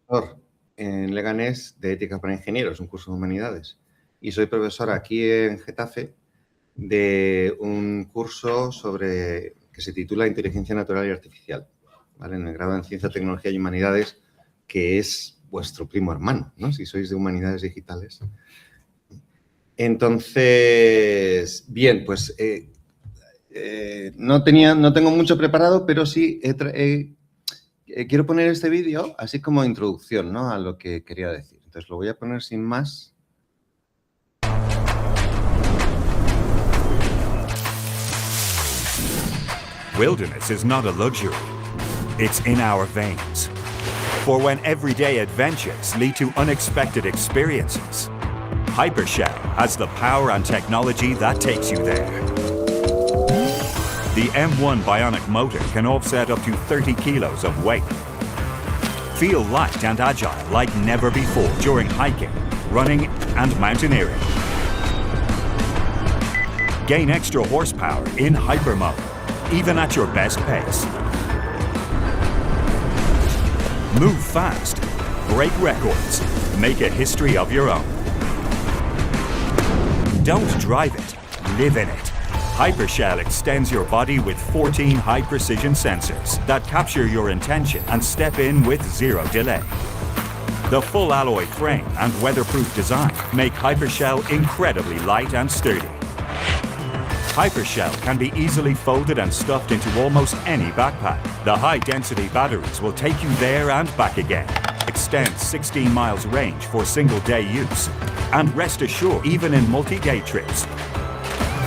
profesor en Leganés de Ética para Ingenieros, un curso de humanidades. Y soy profesor aquí en Getafe de un curso que se titula Inteligencia Natural y Artificial, ¿vale? En el grado en Ciencia, Tecnología y Humanidades, que es vuestro primo hermano, ¿no? Si sois de Humanidades Digitales. Entonces, bien, pues no tengo mucho preparado, pero sí quiero poner este vídeo así como introducción, ¿no?, a lo que quería decir. Entonces lo voy a poner sin más. Wilderness is not a luxury. It's in our veins. For when everyday adventures lead to unexpected experiences, Hypershell has the power and technology that takes you there. The M1 Bionic motor can offset up to 30 kilos of weight. Feel light and agile like never before during hiking, running, and mountaineering. Gain extra horsepower in hyper mode, even at your best pace. Move fast, break records, make a history of your own. Don't drive it, live in it. Hypershell extends your body with 14 high-precision sensors that capture your intention and step in with zero delay. The full alloy frame and weatherproof design make Hypershell incredibly light and sturdy. Hypershell can be easily folded and stuffed into almost any backpack. The high-density batteries will take you there and back again. Extends 16 miles range for single-day use. And rest assured, even in multi-day trips,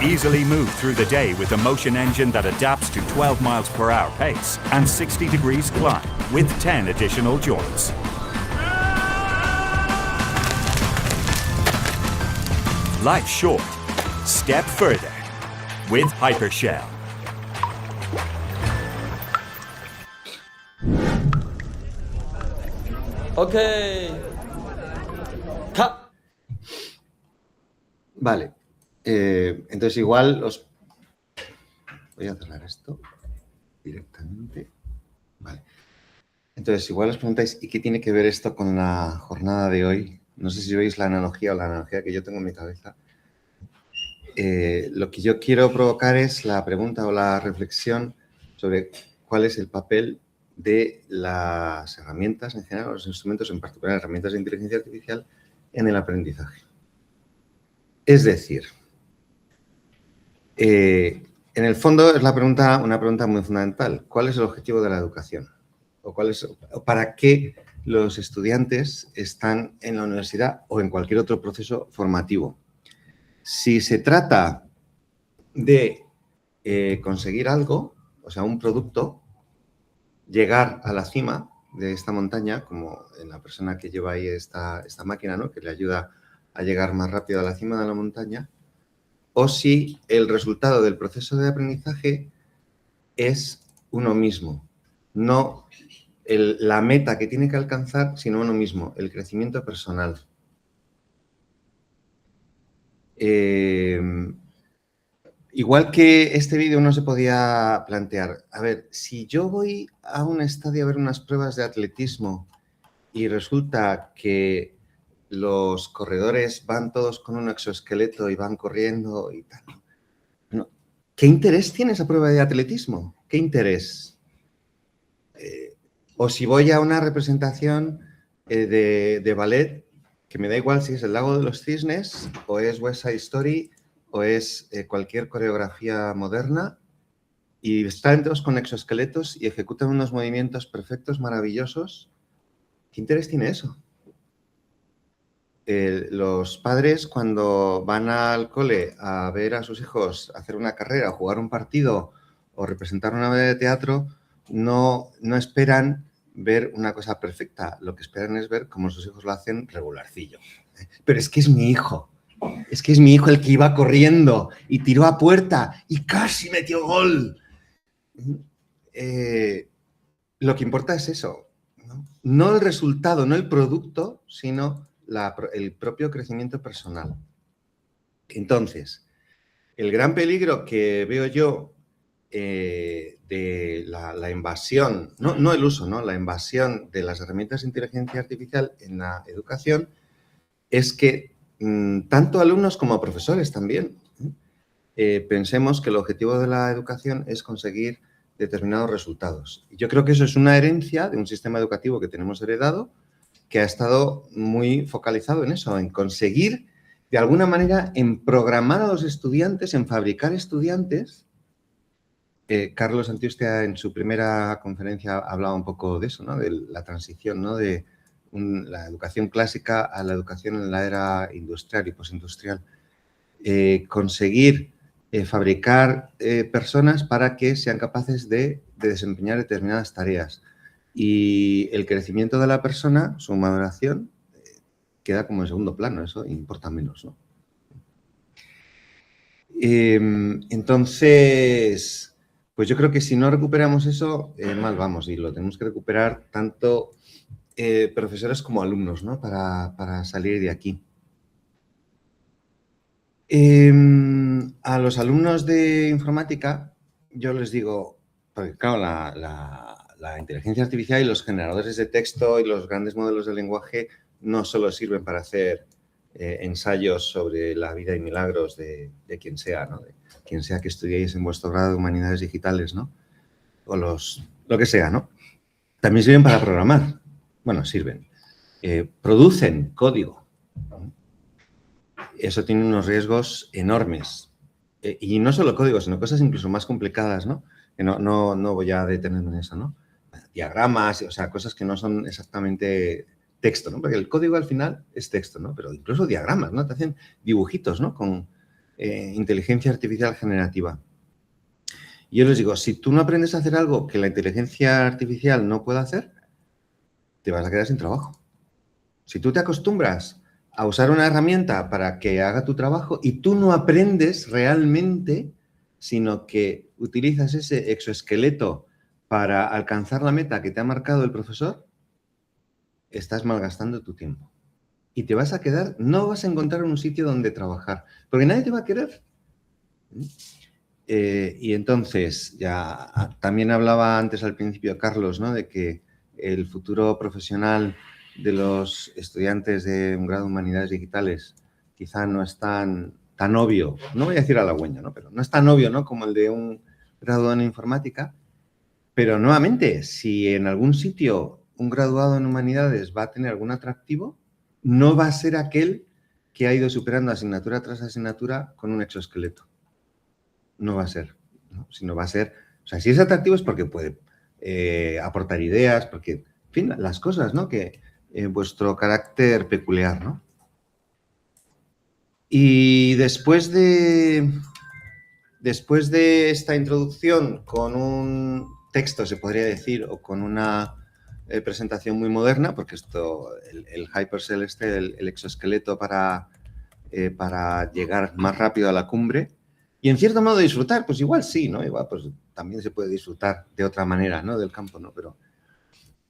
easily move through the day with a motion engine that adapts to 12 miles per hour pace and 60 degrees climb with 10 additional joints. Life's short. Step further with Hypershell. Okay. Vale. Entonces igual os... Voy a cerrar esto directamente. Vale. Entonces igual os preguntáis, ¿y qué tiene que ver esto con la jornada de hoy? No sé si veis la analogía que yo tengo en mi cabeza. Lo que yo quiero provocar es la pregunta o la reflexión sobre cuál es el papel de las herramientas en general, los instrumentos, en particular herramientas de inteligencia artificial, en el aprendizaje. Es decir, en el fondo es una pregunta muy fundamental. ¿Cuál es el objetivo de la educación? ¿O para qué los estudiantes están en la universidad o en cualquier otro proceso formativo? Si se trata de conseguir algo, o sea, un producto, llegar a la cima de esta montaña, como en la persona que lleva ahí esta máquina, ¿no?, que le ayuda a llegar más rápido a la cima de la montaña, o si el resultado del proceso de aprendizaje es uno mismo, no la meta que tiene que alcanzar, sino uno mismo, el crecimiento personal. Igual que este vídeo no se podía plantear, a ver, si yo voy a un estadio a ver unas pruebas de atletismo y resulta que los corredores van todos con un exoesqueleto y van corriendo y tal, bueno, ¿qué interés tiene esa prueba de atletismo? ¿Qué interés? O si voy a una representación de ballet, que me da igual si es El Lago de los Cisnes o es West Side Story o es cualquier coreografía moderna, y están todos con exoesqueletos y ejecutan unos movimientos perfectos, maravillosos, ¿qué interés tiene eso? Los padres, cuando van al cole a ver a sus hijos hacer una carrera, jugar un partido o representar una obra de teatro, no esperan ver una cosa perfecta. Lo que esperan es ver cómo sus hijos lo hacen regularcillo. Pero es que es mi hijo. Es que es mi hijo el que iba corriendo y tiró a puerta y casi metió gol. Lo que importa es eso, ¿no? No el resultado, no el producto, sino el propio crecimiento personal. Entonces, el gran peligro que veo yo de la invasión, no el uso, ¿no? La invasión de las herramientas de inteligencia artificial en la educación es que tanto alumnos como profesores también pensemos que el objetivo de la educación es conseguir determinados resultados. Yo creo que eso es una herencia de un sistema educativo que tenemos heredado que ha estado muy focalizado en eso, en conseguir, de alguna manera, en programar a los estudiantes, en fabricar estudiantes. Carlos Antiustea en su primera conferencia hablaba un poco de eso, ¿no? De la transición, ¿no? De la educación clásica a la educación en la era industrial y postindustrial. Conseguir fabricar personas para que sean capaces de desempeñar determinadas tareas. Y el crecimiento de la persona, su maduración, queda como en segundo plano, eso importa menos, ¿no? Entonces, pues yo creo que si no recuperamos eso, mal vamos, y lo tenemos que recuperar tanto profesores como alumnos, ¿no? Para salir de aquí. A los alumnos de informática, yo les digo, porque claro, la inteligencia artificial y los generadores de texto y los grandes modelos de lenguaje no solo sirven para hacer ensayos sobre la vida y milagros de quien sea, ¿no? De quien sea que estudiéis en vuestro grado de humanidades digitales, ¿no? O lo que sea, ¿no? También sirven para programar. Bueno, sirven. Producen código. Eso tiene unos riesgos enormes. Y no solo código, sino cosas incluso más complicadas, ¿no? Que no voy a detenerme en eso, ¿no? Diagramas, o sea, cosas que no son exactamente texto, ¿no? Porque el código al final es texto, ¿no? Pero incluso diagramas, ¿no? Te hacen dibujitos, ¿no? Con inteligencia artificial generativa. Y yo les digo, si tú no aprendes a hacer algo que la inteligencia artificial no puede hacer, te vas a quedar sin trabajo. Si tú te acostumbras a usar una herramienta para que haga tu trabajo y tú no aprendes realmente, sino que utilizas ese exoesqueleto para alcanzar la meta que te ha marcado el profesor, estás malgastando tu tiempo. Y te vas a quedar, no vas a encontrar un sitio donde trabajar, porque nadie te va a querer. Y entonces, ya también hablaba antes al principio Carlos, ¿no? De que el futuro profesional de los estudiantes de un grado de humanidades digitales quizá no es tan obvio, no voy a decir halagüeño, ¿no? Pero no es tan obvio, ¿no? Como el de un graduado en informática, pero nuevamente, si en algún sitio un graduado en humanidades va a tener algún atractivo, no va a ser aquel que ha ido superando asignatura tras asignatura con un exoesqueleto. No va a ser, ¿no? Sino va a ser, o sea, si es atractivo es porque puede aportar ideas, porque, en fin, las cosas, ¿no? Que vuestro carácter peculiar, ¿no? Y después de esta introducción con un texto, se podría decir, o con una presentación muy moderna, porque esto, el Hypercell el exoesqueleto para llegar más rápido a la cumbre, y en cierto modo disfrutar, pues igual sí, ¿no? Igual pues también se puede disfrutar de otra manera, ¿no? Del campo, ¿no? Pero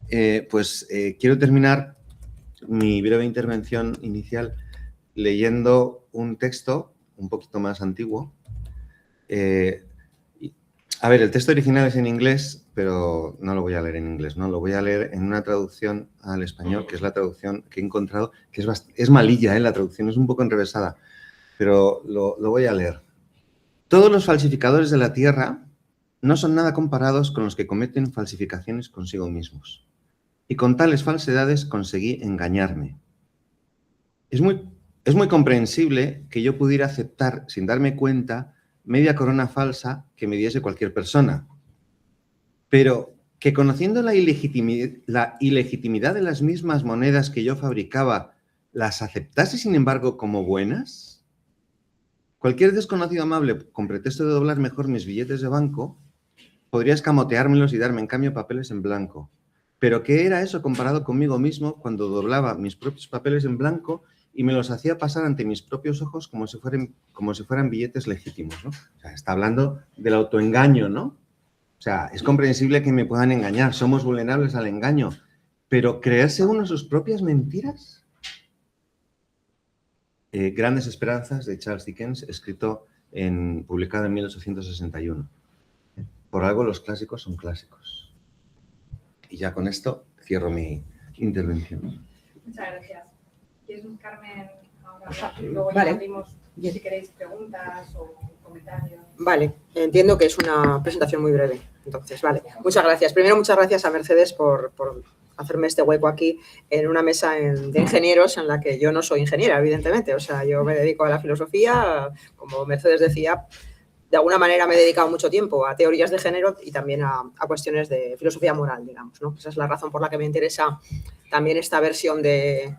quiero terminar mi breve intervención inicial leyendo un texto un poquito más antiguo. A ver, el texto original es en inglés, pero no lo voy a leer en inglés, ¿no? Lo voy a leer en una traducción al español, que es la traducción que he encontrado, que es malilla, la traducción es un poco enrevesada, pero lo voy a leer. Todos los falsificadores de la Tierra no son nada comparados con los que cometen falsificaciones consigo mismos. Y con tales falsedades conseguí engañarme. Es muy comprensible que yo pudiera aceptar, sin darme cuenta, media corona falsa que me diese cualquier persona. Pero que conociendo la ilegitimidad de las mismas monedas que yo fabricaba, las aceptase, sin embargo, como buenas. Cualquier desconocido amable, con pretexto de doblar mejor mis billetes de banco, podría escamoteármelos y darme en cambio papeles en blanco. Pero ¿qué era eso comparado conmigo mismo cuando doblaba mis propios papeles en blanco y me los hacía pasar ante mis propios ojos como si fueran billetes legítimos, ¿no? O sea, está hablando del autoengaño, ¿no? O sea, es comprensible que me puedan engañar, somos vulnerables al engaño, pero ¿creerse uno sus propias mentiras? Grandes esperanzas de Charles Dickens, publicado en 1861. Por algo los clásicos son clásicos. Y ya con esto cierro mi intervención. Muchas gracias. ¿Quieres, Carmen, ahora? Luego Vale. ya abrimos, si queréis, preguntas o comentarios. Vale, entiendo que es una presentación muy breve. Entonces, vale. Muchas gracias. Primero, muchas gracias a Mercedes por hacerme este hueco aquí en una mesa de ingenieros en la que yo no soy ingeniera, evidentemente. O sea, yo me dedico a la filosofía, como Mercedes decía, de alguna manera me he dedicado mucho tiempo a teorías de género y también a cuestiones de filosofía moral, digamos, ¿no? Esa es la razón por la que me interesa también esta versión de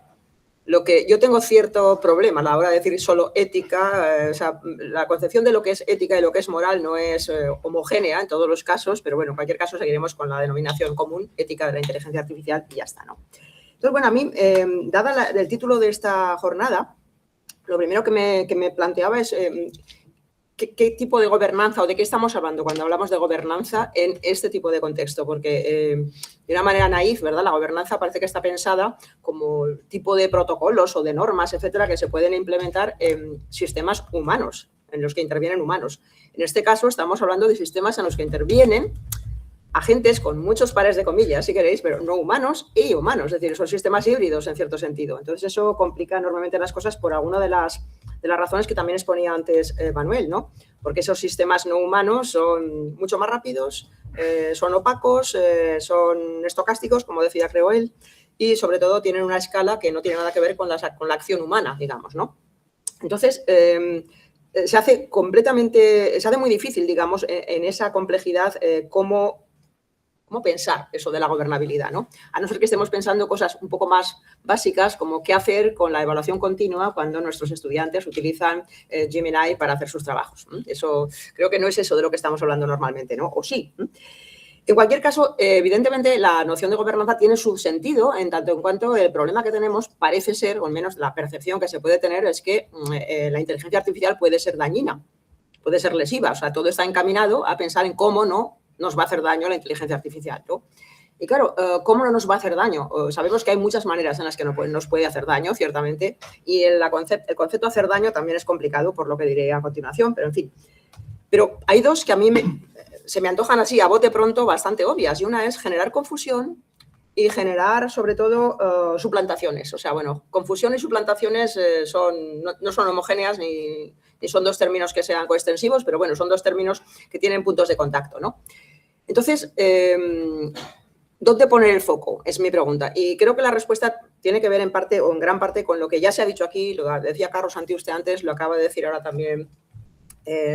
lo que yo tengo cierto problema a la hora de decir solo ética. O sea, la concepción de lo que es ética y lo que es moral no es homogénea en todos los casos, pero bueno, en cualquier caso seguiremos con la denominación común, ética de la inteligencia artificial, y ya está, ¿no? Entonces, bueno, a mí, dada el título de esta jornada, lo primero que me planteaba es ¿qué tipo de gobernanza o de qué estamos hablando cuando hablamos de gobernanza en este tipo de contexto? Porque de una manera naif, ¿verdad? La gobernanza parece que está pensada como tipo de protocolos o de normas, etcétera, que se pueden implementar en sistemas humanos, en los que intervienen humanos. En este caso estamos hablando de sistemas en los que intervienen agentes con muchos pares de comillas, si queréis, pero no humanos y humanos, es decir, son sistemas híbridos en cierto sentido. Entonces eso complica enormemente las cosas por alguna de las razones que también exponía antes Manuel, ¿no? Porque esos sistemas no humanos son mucho más rápidos, son opacos, son estocásticos, como decía creo él, y sobre todo tienen una escala que no tiene nada que ver con la acción humana, digamos, ¿no? Entonces, se hace muy difícil, digamos, en esa complejidad cómo pensar eso de la gobernabilidad, ¿no? A no ser que estemos pensando cosas un poco más básicas, como qué hacer con la evaluación continua cuando nuestros estudiantes utilizan Gemini para hacer sus trabajos. Eso, creo que no es eso de lo que estamos hablando normalmente, ¿no? O sí. En cualquier caso, evidentemente, la noción de gobernanza tiene su sentido en tanto en cuanto el problema que tenemos parece ser, o al menos la percepción que se puede tener, es que la inteligencia artificial puede ser dañina, puede ser lesiva. O sea, todo está encaminado a pensar en cómo no nos va a hacer daño la inteligencia artificial, ¿no? Y claro, ¿cómo no nos va a hacer daño? Sabemos que hay muchas maneras en las que nos puede hacer daño, ciertamente, y el concepto de hacer daño también es complicado, por lo que diré a continuación, pero en fin. Pero hay dos que a mí se me antojan así, a bote pronto, bastante obvias, y una es generar confusión y generar, sobre todo, suplantaciones. O sea, bueno, confusión y suplantaciones no son homogéneas ni son dos términos que sean coextensivos, pero bueno, son dos términos que tienen puntos de contacto, ¿no? Entonces, ¿dónde poner el foco? Es mi pregunta. Y creo que la respuesta tiene que ver en parte o en gran parte con lo que ya se ha dicho aquí, lo decía Carlos Santiuste antes, lo acaba de decir ahora también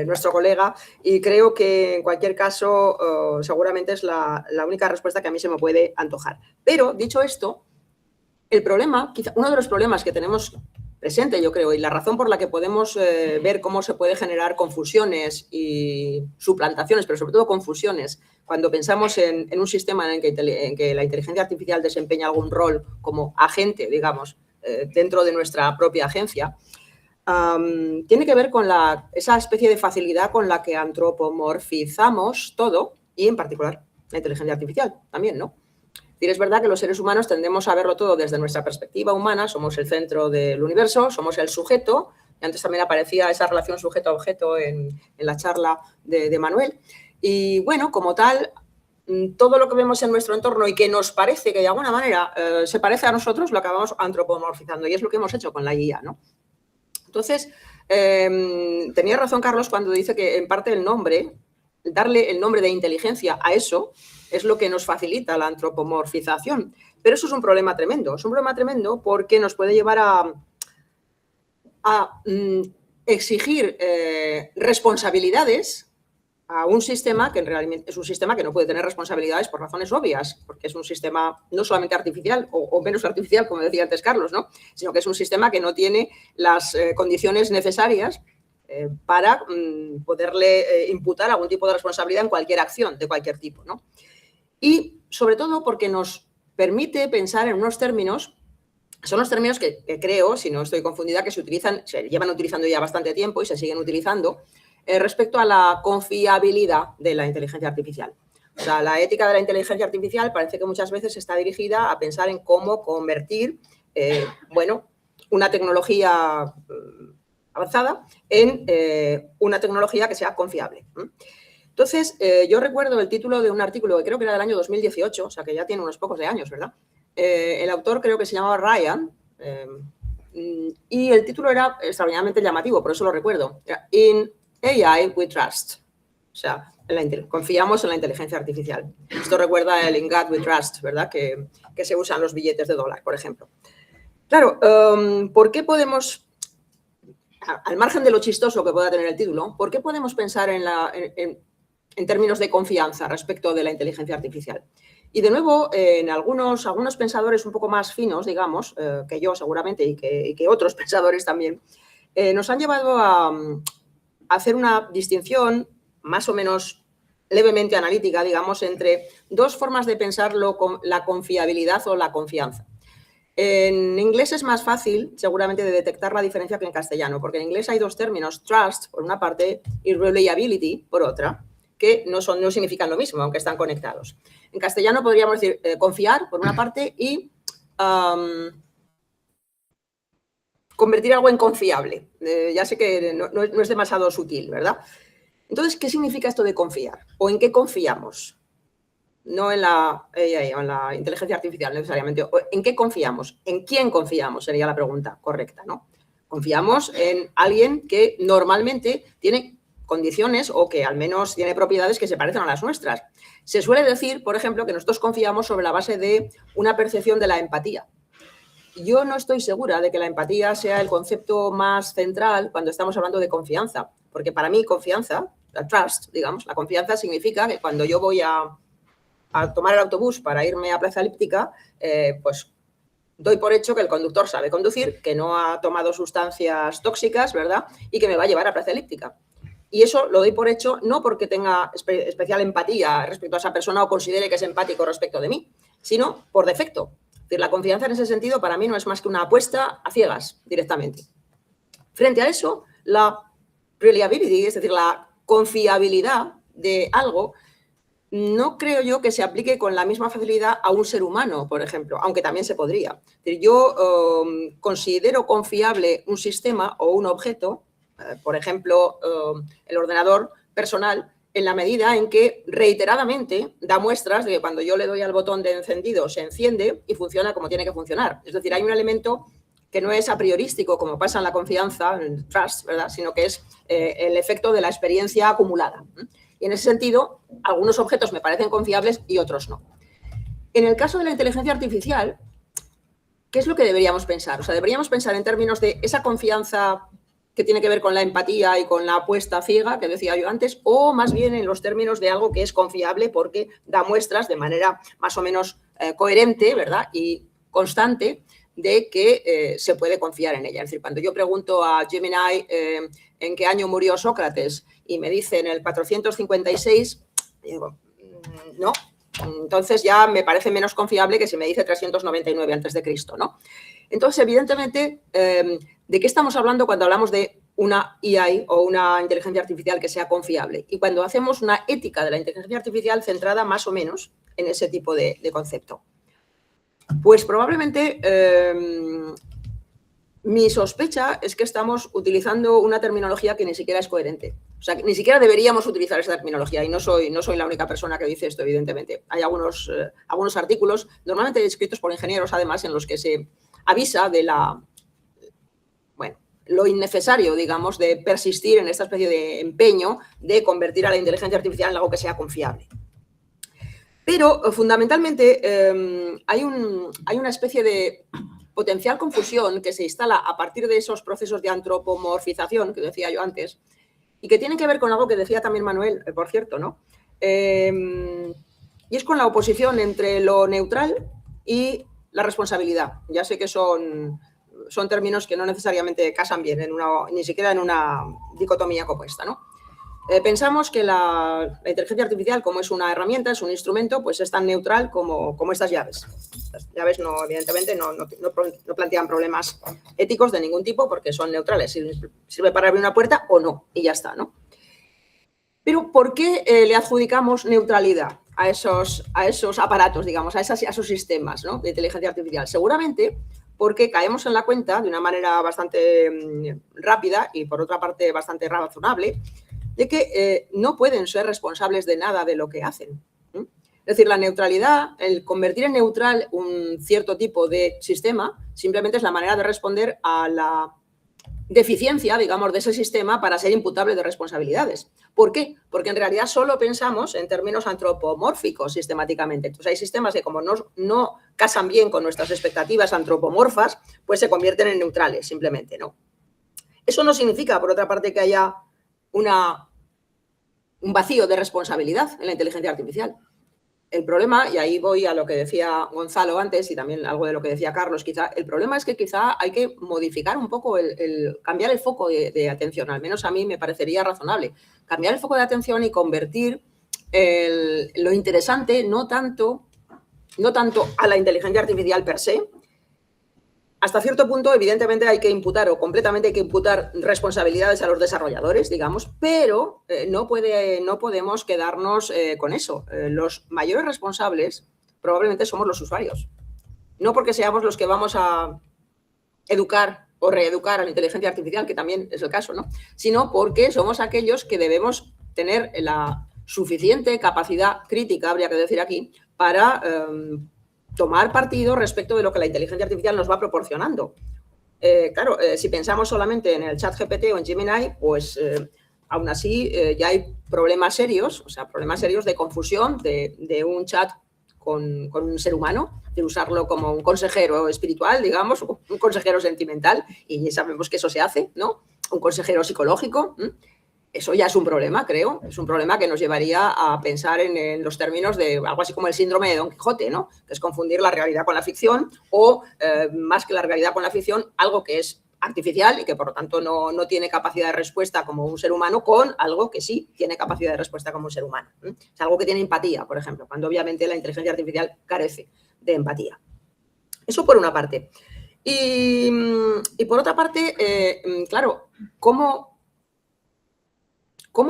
nuestro colega, y creo que en cualquier caso seguramente es la única respuesta que a mí se me puede antojar. Pero, dicho esto, el problema, quizá uno de los problemas que tenemos presente, yo creo, y la razón por la que podemos ver cómo se puede generar confusiones y suplantaciones, pero sobre todo confusiones, cuando pensamos en un sistema en que la inteligencia artificial desempeña algún rol como agente, digamos, dentro de nuestra propia agencia, tiene que ver con esa especie de facilidad con la que antropomorfizamos todo, y en particular la inteligencia artificial también, ¿no? Es verdad que los seres humanos tendemos a verlo todo desde nuestra perspectiva humana, somos el centro del universo, somos el sujeto, y antes también aparecía esa relación sujeto-objeto en la charla de Manuel, y bueno, como tal, todo lo que vemos en nuestro entorno y que nos parece que de alguna manera se parece a nosotros, lo acabamos antropomorfizando, y es lo que hemos hecho con la IA, ¿no? Entonces, tenía razón Carlos cuando dice que en parte darle el nombre de inteligencia a eso es lo que nos facilita la antropomorfización. Pero eso es un problema tremendo. Es un problema tremendo porque nos puede llevar a exigir responsabilidades a un sistema que realmente es un sistema que no puede tener responsabilidades por razones obvias, porque es un sistema no solamente artificial o menos artificial, como decía antes Carlos, ¿no? Sino que es un sistema que no tiene las condiciones necesarias para poderle imputar algún tipo de responsabilidad en cualquier acción de cualquier tipo, ¿no? Y sobre todo porque nos permite pensar en unos términos, son los términos que creo, si no estoy confundida, que se llevan utilizando ya bastante tiempo y se siguen utilizando respecto a la confiabilidad de la inteligencia artificial. O sea, la ética de la inteligencia artificial parece que muchas veces está dirigida a pensar en cómo convertir, una tecnología avanzada en una tecnología que sea confiable. Entonces, yo recuerdo el título de un artículo que creo que era del año 2018, o sea que ya tiene unos pocos de años, ¿verdad? El autor creo que se llamaba Ryan, y el título era extraordinariamente llamativo, por eso lo recuerdo. Era In AI we trust. O sea, confiamos en la inteligencia artificial. Esto recuerda el In God we trust, ¿verdad? Que se usan los billetes de dólar, por ejemplo. Claro, ¿por qué podemos, al margen de lo chistoso que pueda tener el título, por qué podemos pensar en términos de confianza respecto de la inteligencia artificial? Y de nuevo, en algunos pensadores un poco más finos, digamos, que yo seguramente y que otros pensadores también, nos han llevado a hacer una distinción más o menos levemente analítica, digamos, entre dos formas de pensar la confiabilidad o la confianza. En inglés es más fácil, seguramente, de detectar la diferencia que en castellano, porque en inglés hay dos términos, trust, por una parte, y reliability, por otra, que no significan lo mismo, aunque están conectados. En castellano podríamos decir confiar, por una parte, y convertir algo en confiable. Ya sé que no es demasiado sutil, ¿verdad? Entonces, ¿qué significa esto de confiar? ¿O en qué confiamos? No en la AI o en la inteligencia artificial necesariamente. ¿En qué confiamos? ¿En quién confiamos? Sería la pregunta correcta, ¿no? Confiamos en alguien que normalmente tiene condiciones o que al menos tiene propiedades que se parecen a las nuestras. Se suele decir, por ejemplo, que nosotros confiamos sobre la base de una percepción de la empatía. Yo no estoy segura de que la empatía sea el concepto más central cuando estamos hablando de confianza, porque para mí confianza, la trust, digamos, la confianza significa que cuando yo voy a tomar el autobús para irme a Plaza Elíptica, pues doy por hecho que el conductor sabe conducir, que no ha tomado sustancias tóxicas, ¿verdad? Y que me va a llevar a Plaza Elíptica. Y eso lo doy por hecho no porque tenga especial empatía respecto a esa persona o considere que es empático respecto de mí, sino por defecto. Es decir, la confianza en ese sentido para mí no es más que una apuesta a ciegas directamente. Frente a eso, la reliability, es decir, la confiabilidad de algo, no creo yo que se aplique con la misma facilidad a un ser humano, por ejemplo, aunque también se podría. Es decir, yo considero confiable un sistema o un objeto, por ejemplo, el ordenador personal, en la medida en que reiteradamente da muestras de que cuando yo le doy al botón de encendido se enciende y funciona como tiene que funcionar. Es decir, hay un elemento que no es a priorístico, como pasa en la confianza, en el trust, ¿verdad? Sino que es el efecto de la experiencia acumulada. Y en ese sentido, algunos objetos me parecen confiables y otros no. En el caso de la inteligencia artificial, ¿qué es lo que deberíamos pensar? O sea, deberíamos pensar en términos de esa confianza que tiene que ver con la empatía y con la apuesta ciega que decía yo antes, o más bien en los términos de algo que es confiable porque da muestras de manera más o menos coherente, ¿verdad? Y constante de que se puede confiar en ella. Es decir, cuando yo pregunto a Gemini en qué año murió Sócrates y me dice en el 456, digo, no. Entonces ya me parece menos confiable que si me dice 399 a.C., ¿no? Entonces, evidentemente, ¿de qué estamos hablando cuando hablamos de una AI o una inteligencia artificial que sea confiable? Y cuando hacemos una ética de la inteligencia artificial centrada más o menos en ese tipo de concepto. Pues probablemente mi sospecha es que estamos utilizando una terminología que ni siquiera es coherente. O sea, que ni siquiera deberíamos utilizar esa terminología y no soy la única persona que dice esto, evidentemente. Hay algunos artículos, normalmente escritos por ingenieros, además, en los que se avisa de lo innecesario, digamos, de persistir en esta especie de empeño de convertir a la inteligencia artificial en algo que sea confiable. Pero, fundamentalmente, hay una especie de potencial confusión que se instala a partir de esos procesos de antropomorfización que decía yo antes y que tienen que ver con algo que decía también Manuel, por cierto, ¿no? Y es con la oposición entre lo neutral y la responsabilidad. Ya sé que son términos que no necesariamente casan bien, ni siquiera en una dicotomía compuesta, ¿no? Pensamos que la inteligencia artificial, como es una herramienta, es un instrumento, pues es tan neutral como estas llaves. Estas llaves, evidentemente, no plantean problemas éticos de ningún tipo porque son neutrales. Sirve para abrir una puerta o no, y ya está, ¿no? Pero ¿por qué le adjudicamos neutralidad a esos aparatos, digamos, a esos sistemas, ¿no?, de inteligencia artificial? Seguramente porque caemos en la cuenta de una manera bastante rápida y, por otra parte, bastante razonable, de que no pueden ser responsables de nada de lo que hacen. Es decir, la neutralidad, el convertir en neutral un cierto tipo de sistema, simplemente es la manera de responder a la deficiencia, digamos, de ese sistema para ser imputable de responsabilidades. ¿Por qué? Porque en realidad solo pensamos en términos antropomórficos sistemáticamente. Entonces hay sistemas que como no casan bien con nuestras expectativas antropomorfas, pues se convierten en neutrales, simplemente, ¿no? Eso no significa, por otra parte, que haya un vacío de responsabilidad en la inteligencia artificial. El problema, y ahí voy a lo que decía Gonzalo antes y también algo de lo que decía Carlos, quizá, el problema es que quizá hay que modificar un poco, cambiar el foco de atención, al menos a mí me parecería razonable. Cambiar el foco de atención y convertir lo interesante no tanto a la inteligencia artificial per se. Hasta cierto punto, evidentemente, hay que imputar o completamente hay que imputar responsabilidades a los desarrolladores, digamos, pero no podemos quedarnos con eso. Los mayores responsables probablemente somos los usuarios. No porque seamos los que vamos a educar o reeducar a la inteligencia artificial, que también es el caso, ¿no? Sino porque somos aquellos que debemos tener la suficiente capacidad crítica, habría que decir aquí, para tomar partido respecto de lo que la inteligencia artificial nos va proporcionando. Claro, si pensamos solamente en el ChatGPT o en Gemini, pues aún así ya hay problemas serios, o sea, problemas serios de confusión de un chat con un ser humano, de usarlo como un consejero espiritual, digamos, un consejero sentimental, y sabemos que eso se hace, ¿no? Un consejero psicológico. Eso ya es un problema, creo. Es un problema que nos llevaría a pensar en los términos de algo así como el síndrome de Don Quijote, ¿no? Que es confundir la realidad con la ficción o, más que la realidad con la ficción, algo que es artificial y que, por lo tanto, no tiene capacidad de respuesta como un ser humano con algo que sí tiene capacidad de respuesta como un ser humano. Es algo que tiene empatía, por ejemplo, cuando obviamente la inteligencia artificial carece de empatía. Eso por una parte. Y por otra parte, claro, ¿cómo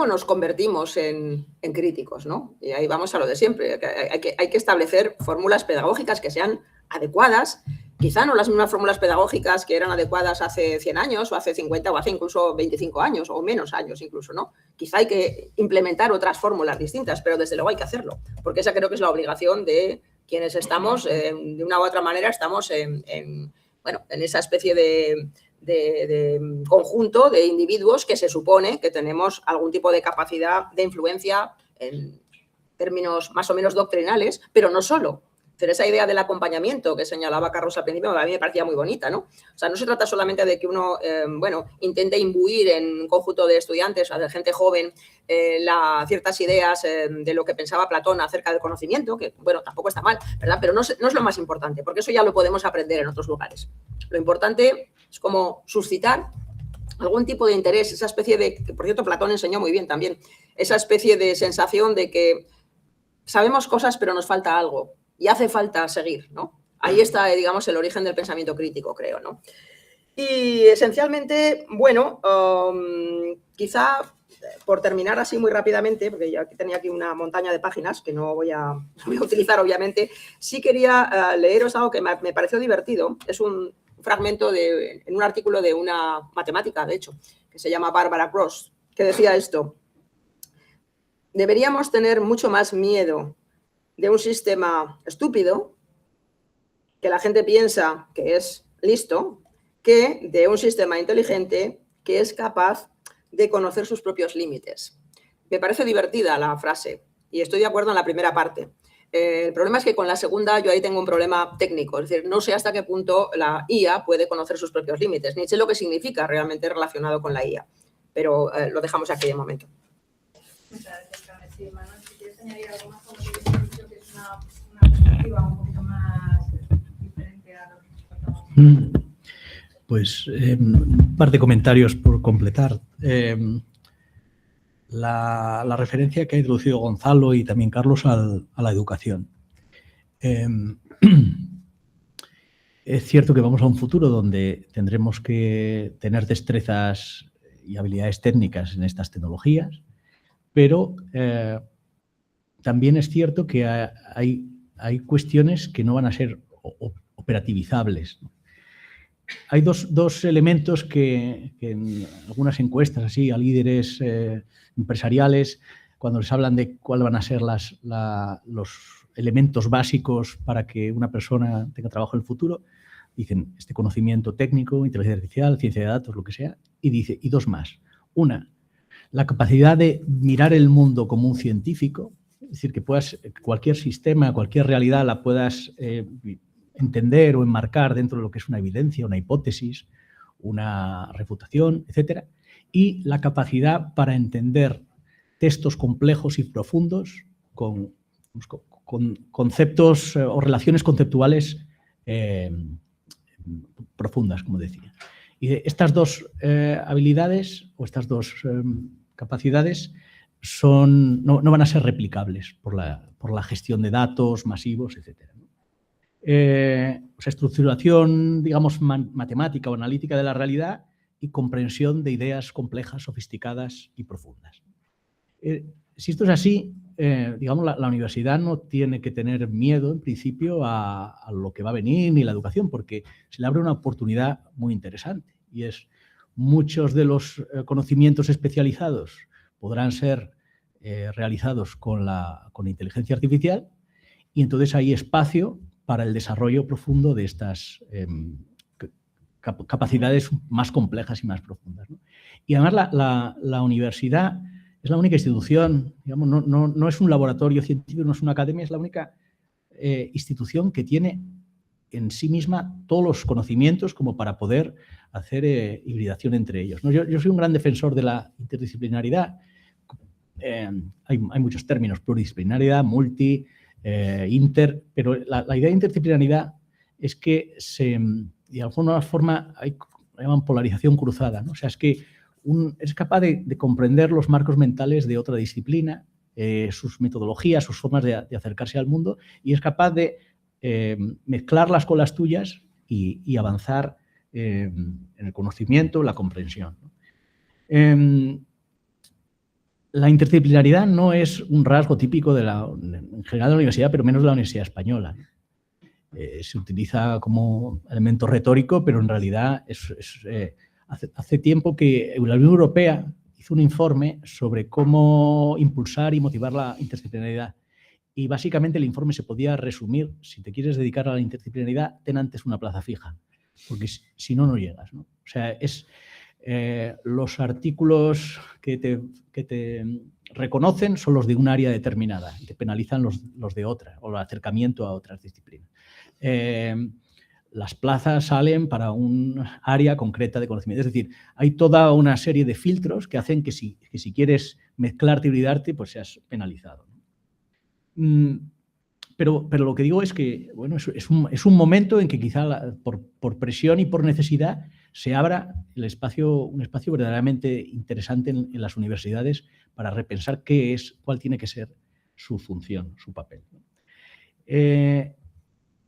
nos convertimos en críticos, ¿no? Y ahí vamos a lo de siempre. Hay que establecer fórmulas pedagógicas que sean adecuadas, quizá no las mismas fórmulas pedagógicas que eran adecuadas hace 100 años o hace 50 o hace incluso 25 años o menos años incluso, ¿no? Quizá hay que implementar otras fórmulas distintas, pero desde luego hay que hacerlo, porque esa creo que es la obligación de quienes estamos, de una u otra manera, estamos en esa especie de conjunto de individuos que se supone que tenemos algún tipo de capacidad de influencia en términos más o menos doctrinales, pero no solo. Pero esa idea del acompañamiento que señalaba Carlos al principio, a mí me parecía muy bonita, ¿no? O sea, no se trata solamente de que uno, intente imbuir en un conjunto de estudiantes o de gente joven ciertas ideas de lo que pensaba Platón acerca del conocimiento, que, bueno, tampoco está mal, ¿verdad? Pero no es lo más importante, porque eso ya lo podemos aprender en otros lugares. Lo importante es como suscitar algún tipo de interés, esa especie de, que por cierto Platón enseñó muy bien también, esa especie de sensación de que sabemos cosas pero nos falta algo y hace falta seguir, ¿no? Ahí está, digamos, el origen del pensamiento crítico, creo, ¿no? Y esencialmente, bueno, quizá por terminar así muy rápidamente, porque ya tenía aquí una montaña de páginas que no voy a utilizar, obviamente, sí quería leeros algo que me pareció divertido. Es un fragmento en un artículo de una matemática, de hecho, que se llama Barbara Cross, que decía esto: deberíamos tener mucho más miedo de un sistema estúpido, que la gente piensa que es listo, que de un sistema inteligente que es capaz de conocer sus propios límites. Me parece divertida la frase y estoy de acuerdo en la primera parte. El problema es que con la segunda yo ahí tengo un problema técnico, es decir, no sé hasta qué punto la IA puede conocer sus propios límites, ni sé lo que significa realmente relacionado con la IA, pero lo dejamos aquí de momento. Muchas gracias, Carmen. Sí, Manuel, si quieres añadir algo más, como te he dicho, que es una perspectiva un poquito más diferente a lo que estamos. Pues un par de comentarios por completar. La referencia que ha introducido Gonzalo y también Carlos a la educación. Es cierto que vamos a un futuro donde tendremos que tener destrezas y habilidades técnicas en estas tecnologías, pero también es cierto que hay cuestiones que no van a ser operativizables. hay dos elementos que en algunas encuestas así a líderes empresariales, cuando les hablan de cuáles van a ser los elementos básicos para que una persona tenga trabajo en el futuro, dicen este conocimiento técnico, inteligencia artificial, ciencia de datos, lo que sea, y dos más. Una, la capacidad de mirar el mundo como un científico, es decir, que puedas, cualquier sistema, cualquier realidad la puedas entender o enmarcar dentro de lo que es una evidencia, una hipótesis, una refutación, etc. Y la capacidad para entender textos complejos y profundos con conceptos o relaciones conceptuales profundas, como decía. Y estas dos habilidades o estas dos capacidades no van a ser replicables por la gestión de datos masivos, etc. Estructuración, digamos, matemática o analítica de la realidad y comprensión de ideas complejas, sofisticadas y profundas. Si esto es así, digamos, la universidad no tiene que tener miedo, en principio, a lo que va a venir ni la educación, porque se le abre una oportunidad muy interesante. Y es, muchos de los conocimientos especializados podrán ser realizados con la inteligencia artificial, y entonces hay espacio para el desarrollo profundo de estas capacidades más complejas y más profundas, ¿no? Y además la universidad es la única institución, digamos, no es un laboratorio científico, no es una academia, es la única institución que tiene en sí misma todos los conocimientos como para poder hacer hibridación entre ellos, ¿no? Yo soy un gran defensor de la interdisciplinaridad. Hay muchos términos, pluridisciplinaridad, multi, inter, pero la idea de interdisciplinaridad es que de alguna forma hay, llaman polarización cruzada, ¿no? O sea, es que es capaz de comprender los marcos mentales de otra disciplina, sus metodologías, sus formas de acercarse al mundo, y es capaz de mezclarlas con las tuyas y avanzar en el conocimiento, la comprensión, ¿no? La interdisciplinaridad no es un rasgo típico en general de la universidad, pero menos de la Universidad Española. Se utiliza como elemento retórico, pero en realidad hace tiempo que la Unión Europea hizo un informe sobre cómo impulsar y motivar la interdisciplinaridad. Y básicamente el informe se podía resumir: si te quieres dedicar a la interdisciplinaridad, ten antes una plaza fija, porque si no, no llegas, ¿no? O sea, los artículos que te reconocen son los de un área determinada y te penalizan los de otra, o el acercamiento a otras disciplinas. Las plazas salen para un área concreta de conocimiento. Es decir, hay toda una serie de filtros que hacen que si quieres mezclarte y hibridarte, pues seas penalizado. Pero lo que digo es que, bueno, es un momento en que quizá por presión y por necesidad se abra un espacio verdaderamente interesante en las universidades para repensar cuál tiene que ser su función, su papel.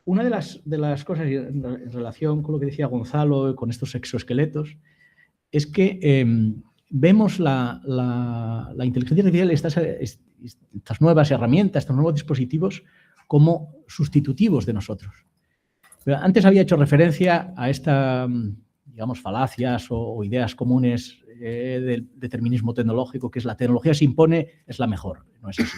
Una de las cosas en relación con lo que decía Gonzalo, con estos exoesqueletos, es que vemos la inteligencia artificial, estas nuevas herramientas, estos nuevos dispositivos, como sustitutivos de nosotros. Pero antes había hecho referencia a esta, digamos, falacias o ideas comunes del determinismo tecnológico, que es la tecnología se impone, es la mejor. No es así.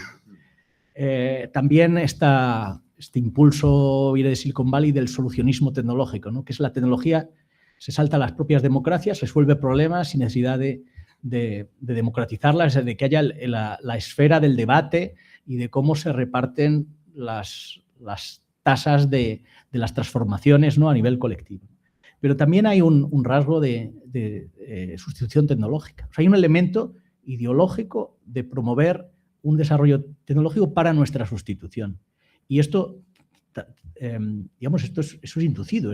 También este impulso viene de Silicon Valley del solucionismo tecnológico, ¿no? Que es la tecnología, se salta a las propias democracias, resuelve problemas sin necesidad de democratizarlas, de que haya la esfera del debate y de cómo se reparten las tasas de las transformaciones, ¿no? A nivel colectivo. Pero también hay un rasgo de sustitución tecnológica. O sea, hay un elemento ideológico de promover un desarrollo tecnológico para nuestra sustitución. Y esto, digamos, eso es inducido.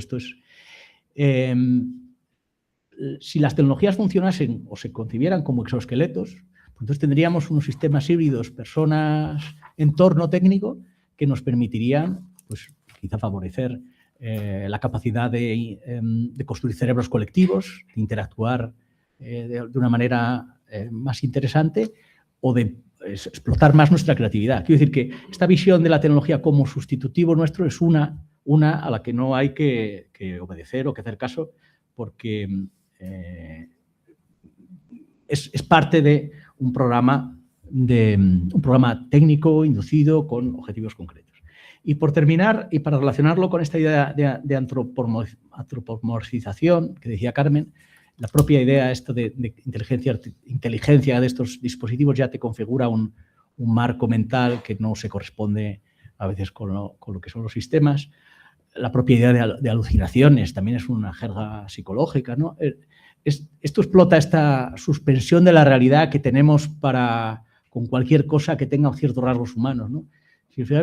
Si las tecnologías funcionasen o se concibieran como exoesqueletos, pues entonces tendríamos unos sistemas híbridos, personas, entorno técnico, que nos permitirían, pues, quizá favorecer la capacidad de construir cerebros colectivos, de interactuar de una manera más interesante o de explotar más nuestra creatividad. Quiero decir que esta visión de la tecnología como sustitutivo nuestro es una una a la que no hay que obedecer o que hacer caso, porque es parte de un programa técnico inducido con objetivos concretos. Y por terminar, y para relacionarlo con esta idea de antropomorfización que decía Carmen, la propia idea esto de inteligencia de estos dispositivos ya te configura un marco mental que no se corresponde a veces con lo que son los sistemas. La propia idea de alucinaciones también es una jerga psicológica, ¿no? Esto explota esta suspensión de la realidad que tenemos con cualquier cosa que tenga ciertos rasgos humanos, ¿no?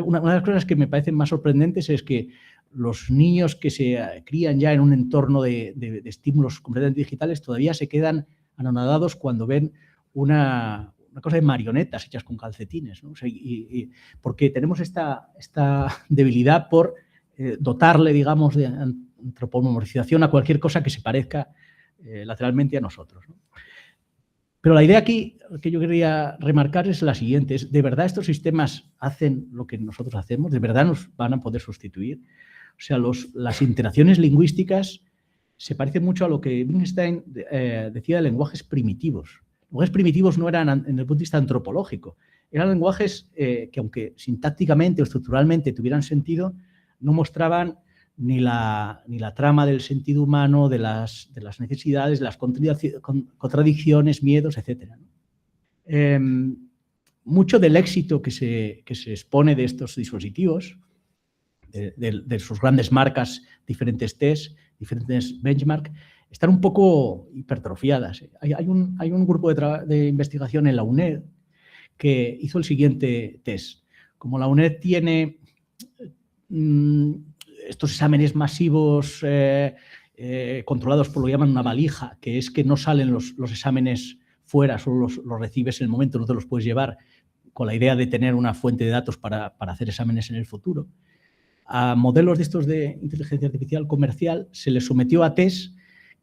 Una de las cosas que me parecen más sorprendentes es que los niños que se crían ya en un entorno de estímulos completamente digitales todavía se quedan anonadados cuando ven una cosa de marionetas hechas con calcetines, ¿no? O sea, porque tenemos esta debilidad por dotarle, digamos, de antropomorfización a cualquier cosa que se parezca lateralmente a nosotros, ¿no? Pero la idea aquí que yo quería remarcar es la siguiente, ¿de verdad estos sistemas hacen lo que nosotros hacemos? ¿De verdad nos van a poder sustituir? O sea, las interacciones lingüísticas se parecen mucho a lo que Wittgenstein decía de lenguajes primitivos. Los lenguajes primitivos no eran, en el punto de vista antropológico, eran lenguajes que, aunque sintácticamente o estructuralmente tuvieran sentido, no mostraban ni la trama del sentido humano, de las necesidades, de las contradicciones, miedos, etc. Mucho del éxito que se expone de estos dispositivos, de sus grandes marcas, diferentes tests, diferentes benchmarks, están un poco hipertrofiadas. Hay un grupo de investigación en la UNED que hizo el siguiente test. Como la UNED tiene estos exámenes masivos controlados por lo que llaman una valija, que es que no salen los exámenes fuera, solo los recibes en el momento, no te los puedes llevar, con la idea de tener una fuente de datos para hacer exámenes en el futuro. A modelos de estos de inteligencia artificial comercial se les sometió a test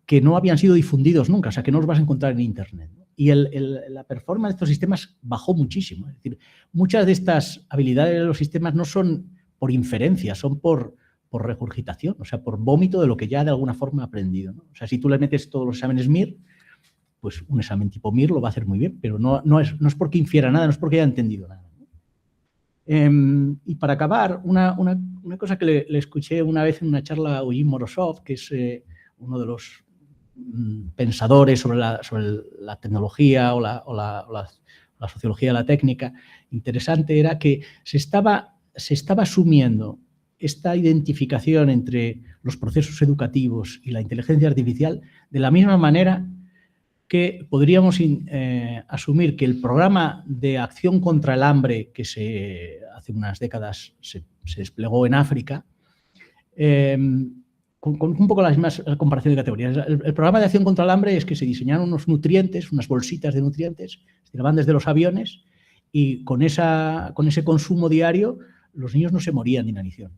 que no habían sido difundidos nunca, o sea, que no los vas a encontrar en Internet, ¿no? Y la performance de estos sistemas bajó muchísimo. Es decir, muchas de estas habilidades de los sistemas no son por inferencia, son por regurgitación, o sea, por vómito de lo que ya de alguna forma ha aprendido, ¿no? O sea, si tú le metes todos los exámenes MIR, pues un examen tipo MIR lo va a hacer muy bien, pero no es porque infiera nada, no es porque haya entendido nada. Y para acabar, una cosa que le escuché una vez en una charla a Eugene Morozov, que es uno de los pensadores sobre la tecnología o la sociología de la técnica, interesante, era que se estaba asumiendo esta identificación entre los procesos educativos y la inteligencia artificial de la misma manera que podríamos asumir que el programa de acción contra el hambre que hace unas décadas se desplegó en África, con un poco la misma comparación de categorías. El programa de acción contra el hambre es que se diseñaron unos nutrientes, unas bolsitas de nutrientes, se tiraban desde los aviones y con ese consumo diario los niños no se morían de inanición.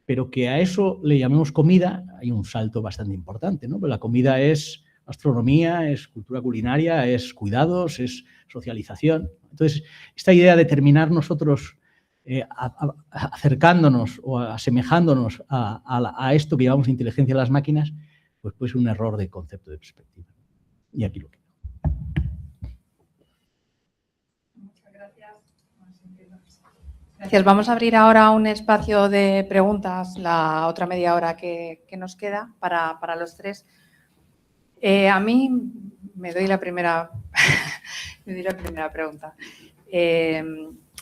Pero que a eso le llamemos comida, hay un salto bastante importante, ¿no? Pues la comida es astronomía, es cultura culinaria, es cuidados, es socialización. Entonces, esta idea de terminar nosotros acercándonos o asemejándonos a esto que llamamos inteligencia de las máquinas, pues puede ser un error de concepto de perspectiva. Y aquí lo quedo. Muchas gracias. Gracias. Vamos a abrir ahora un espacio de preguntas, la otra media hora que nos queda para los tres. A mí me doy la primera pregunta.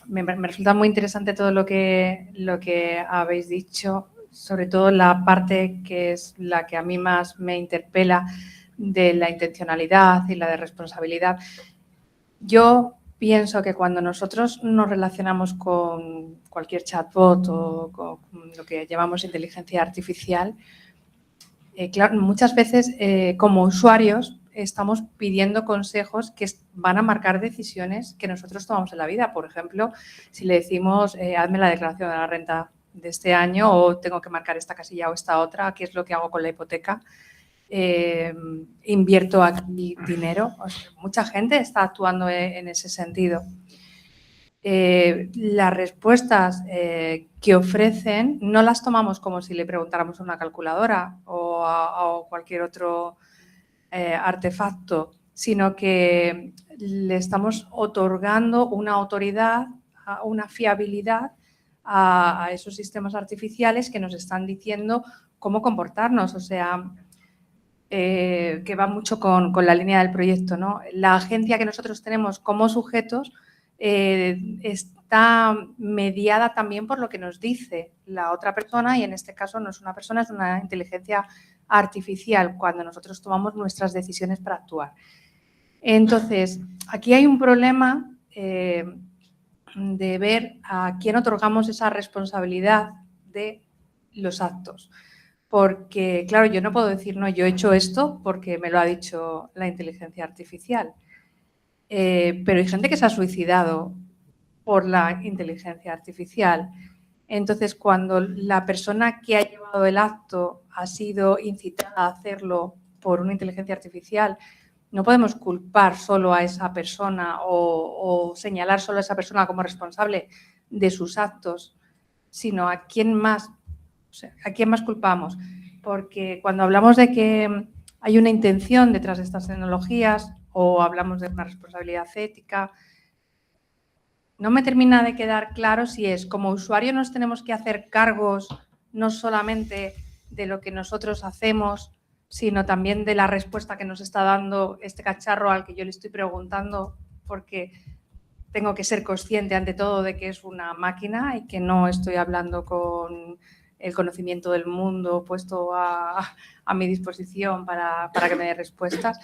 Me resulta muy interesante todo lo que habéis dicho, sobre todo la parte que es la que a mí más me interpela de la intencionalidad y la de responsabilidad. Yo pienso que cuando nosotros nos relacionamos con cualquier chatbot o con lo que llamamos inteligencia artificial, claro, muchas veces como usuarios estamos pidiendo consejos que van a marcar decisiones que nosotros tomamos en la vida. Por ejemplo, si le decimos, hazme la declaración de la renta de este año o tengo que marcar esta casilla o esta otra, ¿qué es lo que hago con la hipoteca? Invierto aquí dinero. O sea, mucha gente está actuando en ese sentido. las respuestas que ofrecen no las tomamos como si le preguntáramos a una calculadora o a cualquier otro artefacto, sino que le estamos otorgando una autoridad, una fiabilidad a esos sistemas artificiales que nos están diciendo cómo comportarnos. O sea, que va mucho con la línea del proyecto, ¿no? La agencia que nosotros tenemos como sujetos está mediada también por lo que nos dice la otra persona, y en este caso no es una persona, es una inteligencia artificial cuando nosotros tomamos nuestras decisiones para actuar. Entonces, aquí hay un problema de ver a quién otorgamos esa responsabilidad de los actos. Porque, claro, yo no puedo decir, no, yo he hecho esto porque me lo ha dicho la inteligencia artificial. Pero hay gente que se ha suicidado por la inteligencia artificial. Entonces, cuando la persona que ha llevado el acto ha sido incitada a hacerlo por una inteligencia artificial, no podemos culpar solo a esa persona o señalar solo a esa persona como responsable de sus actos, sino a quién más, o sea, ¿a quién más culpamos? Porque cuando hablamos de que hay una intención detrás de estas tecnologías o hablamos de una responsabilidad ética, no me termina de quedar claro si es como usuario nos tenemos que hacer cargos no solamente de lo que nosotros hacemos, sino también de la respuesta que nos está dando este cacharro al que yo le estoy preguntando, porque tengo que ser consciente ante todo de que es una máquina y que no estoy hablando con el conocimiento del mundo puesto a mi disposición para que me dé respuestas.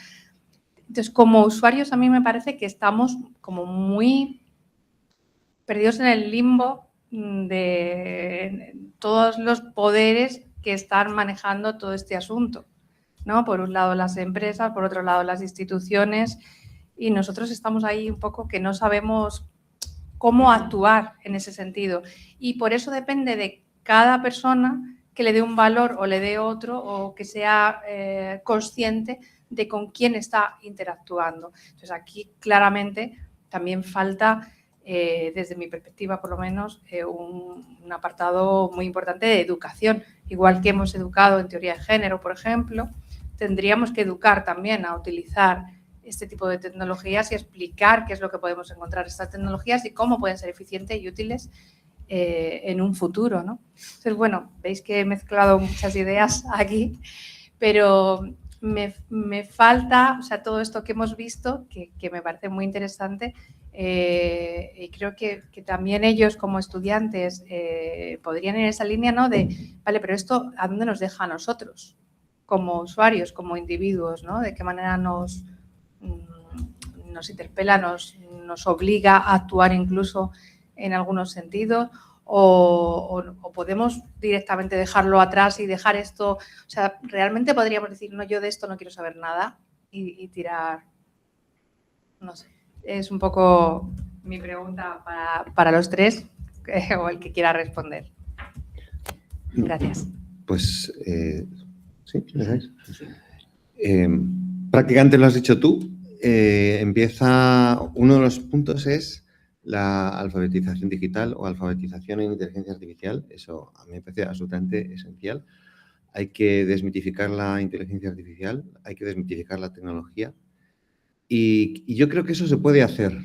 Entonces, como usuarios, a mí me parece que estamos como muy perdidos en el limbo de todos los poderes que están manejando todo este asunto, ¿no? Por un lado las empresas, por otro lado las instituciones, y nosotros estamos ahí un poco que no sabemos cómo actuar en ese sentido. Y por eso depende de cada persona que le dé un valor o le dé otro, o que sea consciente de con quién está interactuando. Entonces, aquí claramente también falta, desde mi perspectiva por lo menos, un apartado muy importante de educación. Igual que hemos educado en teoría de género, por ejemplo, tendríamos que educar también a utilizar este tipo de tecnologías y explicar qué es lo que podemos encontrar en estas tecnologías y cómo pueden ser eficientes y útiles en un futuro, ¿no? Entonces, bueno, veis que he mezclado muchas ideas aquí, pero me falta, o sea, todo esto que hemos visto, que me parece muy interesante, y creo que también ellos como estudiantes podrían ir en esa línea, ¿no? De, vale, pero esto, ¿a dónde nos deja a nosotros? Como usuarios, como individuos, ¿no? De qué manera nos interpela, nos obliga a actuar incluso en algunos sentidos, o podemos directamente dejarlo atrás y dejar esto. O sea, realmente podríamos decir, no, yo de esto no quiero saber nada y tirar, no sé. Es un poco mi pregunta para los tres, o el que quiera responder. Gracias. Pues, sí, prácticamente lo has dicho tú. Empieza, uno de los puntos es la alfabetización digital o alfabetización en inteligencia artificial. Eso a mí me parece absolutamente esencial. Hay que desmitificar la inteligencia artificial, hay que desmitificar la tecnología. Y yo creo que eso se puede hacer.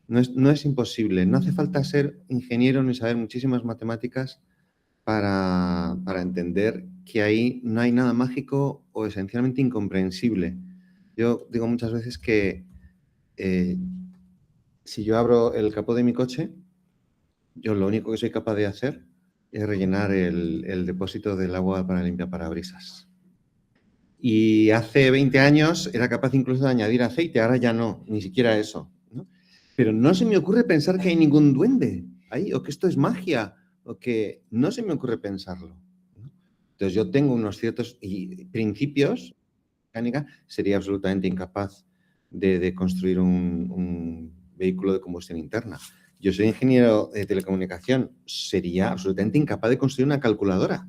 No es imposible. No hace falta ser ingeniero ni saber muchísimas matemáticas para entender que ahí no hay nada mágico o esencialmente incomprensible. Yo digo muchas veces que si yo abro el capó de mi coche, yo lo único que soy capaz de hacer es rellenar el depósito del agua para limpiar parabrisas. Y hace 20 años era capaz incluso de añadir aceite, ahora ya no, ni siquiera eso, ¿no? Pero no se me ocurre pensar que hay ningún duende ahí, o que esto es magia, o que no se me ocurre pensarlo, ¿no? Entonces yo tengo unos ciertos principios, mecánica, sería absolutamente incapaz de construir un vehículo de combustión interna. Yo soy ingeniero de telecomunicación, sería absolutamente incapaz de construir una calculadora,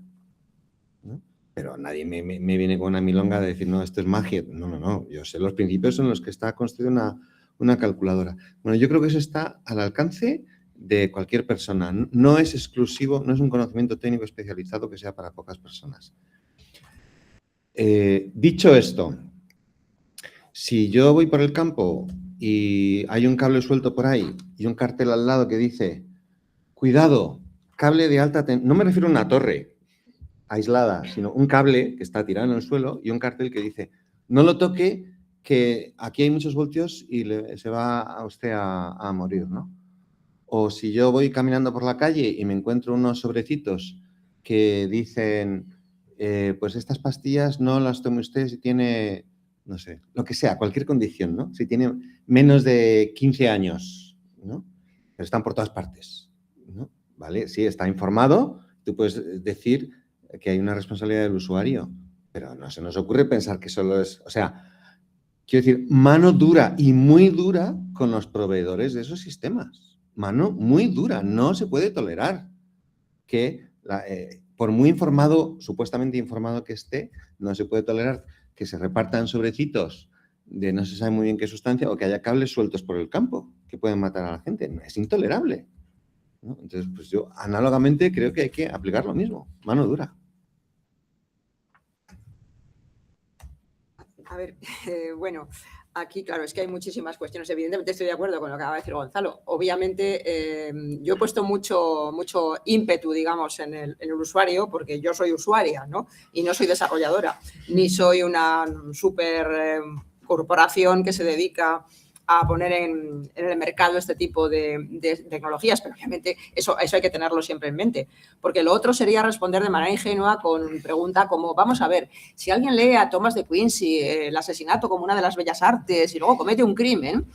¿no? Pero nadie me viene con una milonga de decir, no, esto es magia. No. Yo sé los principios en los que está construida una calculadora. Bueno, yo creo que eso está al alcance de cualquier persona. No es exclusivo, no es un conocimiento técnico especializado que sea para pocas personas. Dicho esto, si yo voy por el campo y hay un cable suelto por ahí y un cartel al lado que dice cuidado, cable de alta tensión, no me refiero a una torre aislada, sino un cable que está tirado en el suelo y un cartel que dice no lo toque, que aquí hay muchos voltios y se va a usted a morir, ¿no? O si yo voy caminando por la calle y me encuentro unos sobrecitos que dicen pues estas pastillas no las tome usted si tiene, no sé, lo que sea, cualquier condición, ¿no? Si tiene menos de 15 años, ¿no? Pero están por todas partes, ¿no? ¿Vale? Sí, está informado, tú puedes decir que hay una responsabilidad del usuario, pero no se nos ocurre pensar que solo es, o sea, quiero decir, mano dura y muy dura con los proveedores de esos sistemas. Mano muy dura, no se puede tolerar que, por muy informado, supuestamente informado que esté, no se puede tolerar que se repartan sobrecitos de no se sabe muy bien qué sustancia o que haya cables sueltos por el campo que pueden matar a la gente. Es intolerable, ¿no? Entonces, pues yo análogamente creo que hay que aplicar lo mismo, mano dura. A ver, bueno, aquí, claro, es que hay muchísimas cuestiones. Evidentemente estoy de acuerdo con lo que acaba de decir Gonzalo. Obviamente, yo he puesto mucho ímpetu, digamos, en el usuario, porque yo soy usuaria, ¿no? Y no soy desarrolladora, ni soy una super corporación que se dedica a poner en el mercado este tipo de tecnologías, pero obviamente eso hay que tenerlo siempre en mente, porque lo otro sería responder de manera ingenua con una pregunta como, vamos a ver, si alguien lee a Thomas de Quincey el asesinato como una de las bellas artes y luego comete un crimen,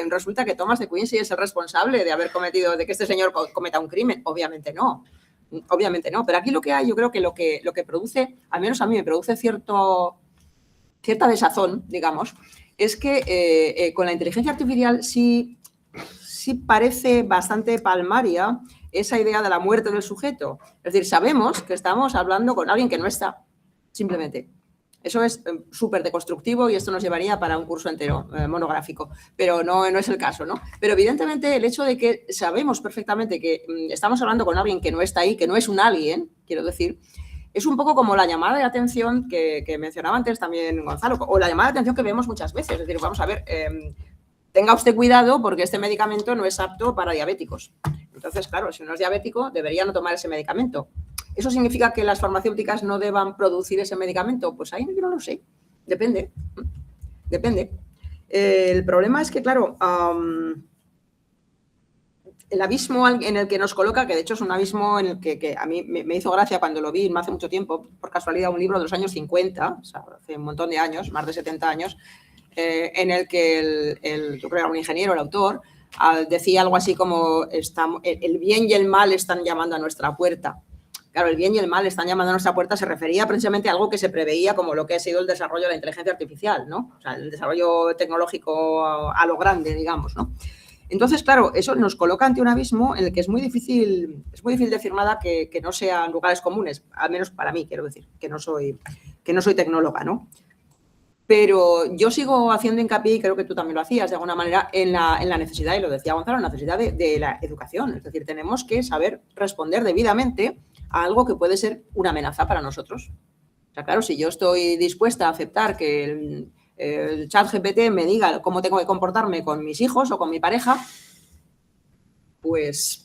resulta que Thomas de Quincey es el responsable de que este señor cometa un crimen. Obviamente no, pero aquí lo que hay, yo creo que lo que produce, al menos a mí me produce cierta desazón, digamos, es que con la inteligencia artificial sí parece bastante palmaria esa idea de la muerte del sujeto. Es decir, sabemos que estamos hablando con alguien que no está, simplemente. Eso es súper deconstructivo y esto nos llevaría para un curso entero monográfico, pero no es el caso, ¿no? Pero evidentemente el hecho de que sabemos perfectamente que estamos hablando con alguien que no está ahí, que no es un alien, quiero decir, es un poco como la llamada de atención que mencionaba antes también Gonzalo, o la llamada de atención que vemos muchas veces. Es decir, vamos a ver, tenga usted cuidado porque este medicamento no es apto para diabéticos. Entonces, claro, si uno es diabético, debería no tomar ese medicamento. ¿Eso significa que las farmacéuticas no deban producir ese medicamento? Pues ahí yo no lo sé. Depende. El problema es que, claro, el abismo en el que nos coloca, que de hecho es un abismo en el que a mí me hizo gracia cuando lo vi hace mucho tiempo, por casualidad, un libro de los años 50, o sea, hace un montón de años, más de 70 años, en el que yo creo que era un ingeniero, el autor, decía algo así como el bien y el mal están llamando a nuestra puerta. Claro, el bien y el mal están llamando a nuestra puerta se refería precisamente a algo que se preveía como lo que ha sido el desarrollo de la inteligencia artificial, ¿no? O sea, el desarrollo tecnológico a lo grande, digamos, ¿no? Entonces, claro, eso nos coloca ante un abismo en el que es muy difícil decir nada que no sean lugares comunes, al menos para mí, quiero decir, que no soy tecnóloga, ¿no? Pero yo sigo haciendo hincapié, y creo que tú también lo hacías de alguna manera, en la necesidad, y lo decía Gonzalo, la necesidad de la educación. Es decir, tenemos que saber responder debidamente a algo que puede ser una amenaza para nosotros. O sea, claro, si yo estoy dispuesta a aceptar que el ChatGPT me diga cómo tengo que comportarme con mis hijos o con mi pareja, pues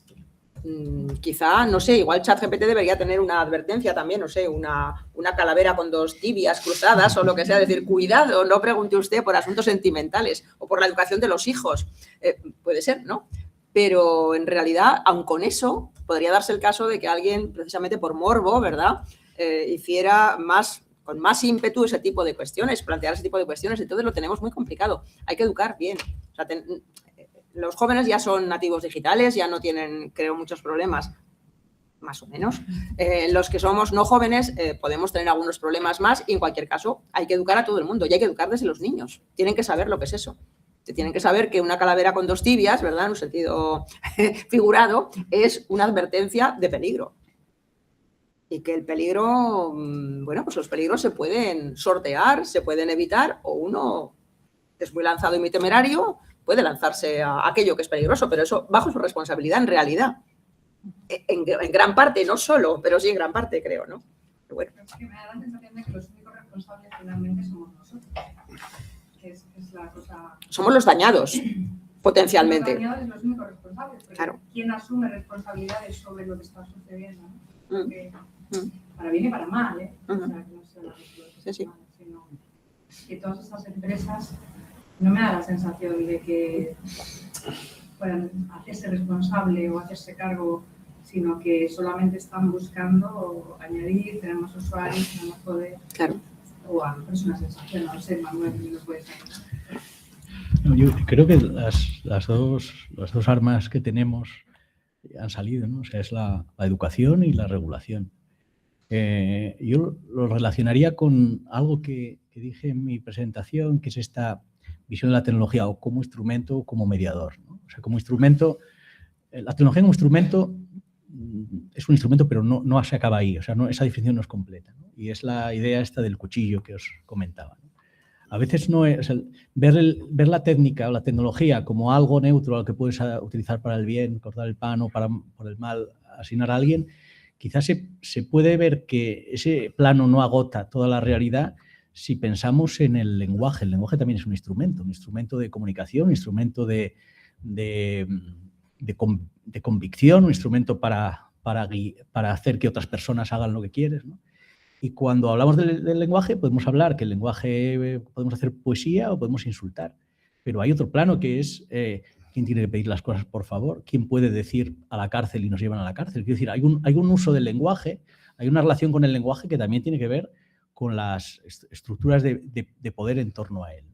quizá, no sé, igual ChatGPT debería tener una advertencia también, no sé, una calavera con dos tibias cruzadas o lo que sea, decir, cuidado, no pregunte usted por asuntos sentimentales o por la educación de los hijos. Puede ser, ¿no? Pero en realidad, aun con eso, podría darse el caso de que alguien, precisamente por morbo, ¿verdad?, hiciera con más ímpetu ese tipo de cuestiones, plantear ese tipo de cuestiones. Entonces lo tenemos muy complicado. Hay que educar bien. O sea, los jóvenes ya son nativos digitales, ya no tienen, creo, muchos problemas, más o menos. Los que somos no jóvenes podemos tener algunos problemas más y en cualquier caso hay que educar a todo el mundo y hay que educar desde los niños. Tienen que saber lo que es eso. Tienen que saber que una calavera con dos tibias, ¿verdad?, en un sentido figurado, es una advertencia de peligro. Y que el peligro, bueno, pues los peligros se pueden sortear, se pueden evitar, o uno es muy lanzado y muy temerario puede lanzarse a aquello que es peligroso, pero eso bajo su responsabilidad en realidad. En gran parte, no solo, pero sí en gran parte, creo, ¿no? Pero bueno. Es que me da la sensación de que los únicos responsables finalmente somos nosotros. Que es la cosa... Somos los dañados, potencialmente. Los dañados los únicos responsables, pero claro. ¿quién asume responsabilidades sobre lo que está sucediendo? ¿No? Porque, para bien y para mal, ¿eh? O sea, que no sea sí. mal, sino que todas estas empresas no me da la sensación de que puedan hacerse responsable o hacerse cargo, sino que solamente están buscando añadir, tener más usuarios, tener más poder. Claro. O a lo mejor es una sensación, no sé, Manuel, no puede ser. Yo creo que las dos armas que tenemos han salido, ¿no? O sea, es la educación y la regulación. Yo lo relacionaría con algo que dije en mi presentación, que es esta visión de la tecnología o como instrumento o como mediador, ¿no? O sea, como instrumento, la tecnología como instrumento es un instrumento, pero no se acaba ahí. O sea, esa definición no es completa, ¿no? Y es la idea esta del cuchillo que os comentaba, ¿no? A veces no es, o sea, ver la técnica o la tecnología como algo neutro al que puedes utilizar para el bien, cortar el pan o por el mal asesinar a alguien, quizás se puede ver que ese plano no agota toda la realidad si pensamos en el lenguaje. El lenguaje también es un instrumento de comunicación, un instrumento de convicción, un instrumento para hacer que otras personas hagan lo que quieres, ¿no? Y cuando hablamos del lenguaje, podemos hablar que el lenguaje, podemos hacer poesía o podemos insultar. Pero hay otro plano que es quién tiene que pedir las cosas por favor, quién puede decir a la cárcel y nos llevan a la cárcel. Quiero decir, hay un uso del lenguaje, hay una relación con el lenguaje que también tiene que ver con las estructuras de poder en torno a él.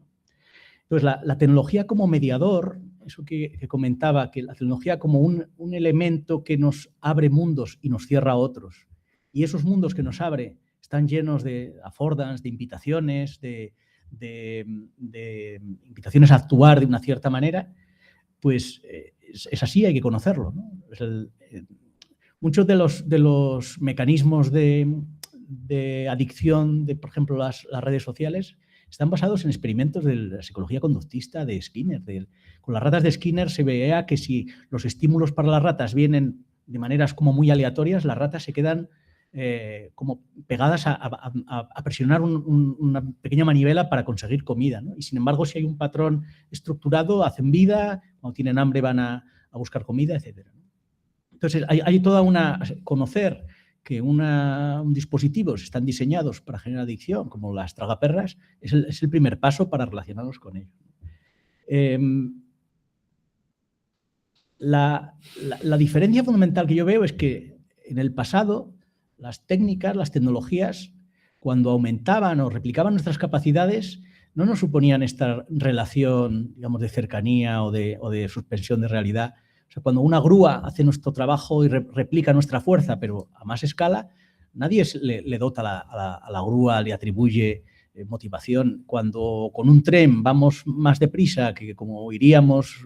Entonces, la tecnología como mediador, eso que comentaba, que la tecnología como un elemento que nos abre mundos y nos cierra a otros. Y esos mundos que nos abre están llenos de affordance, de invitaciones, de invitaciones a actuar de una cierta manera, pues es así, hay que conocerlo, ¿no? Muchos de los mecanismos de adicción, por ejemplo, las redes sociales, están basados en experimentos de la psicología conductista de Skinner. Con las ratas de Skinner se veía que si los estímulos para las ratas vienen de maneras como muy aleatorias, las ratas se quedan como pegadas a presionar una pequeña manivela para conseguir comida, ¿no? Y sin embargo, si hay un patrón estructurado, hacen vida, cuando tienen hambre van a buscar comida, etc. Entonces, hay toda conocer que un dispositivos están diseñados para generar adicción, como las tragaperras, es el primer paso para relacionarnos con ellos. La diferencia fundamental que yo veo es que en el pasado las técnicas, las tecnologías, cuando aumentaban o replicaban nuestras capacidades, no nos suponían esta relación, digamos, de cercanía o de suspensión de realidad. O sea, cuando una grúa hace nuestro trabajo y replica nuestra fuerza, pero a más escala, nadie le dota a la grúa, le atribuye motivación. Cuando con un tren vamos más deprisa que como iríamos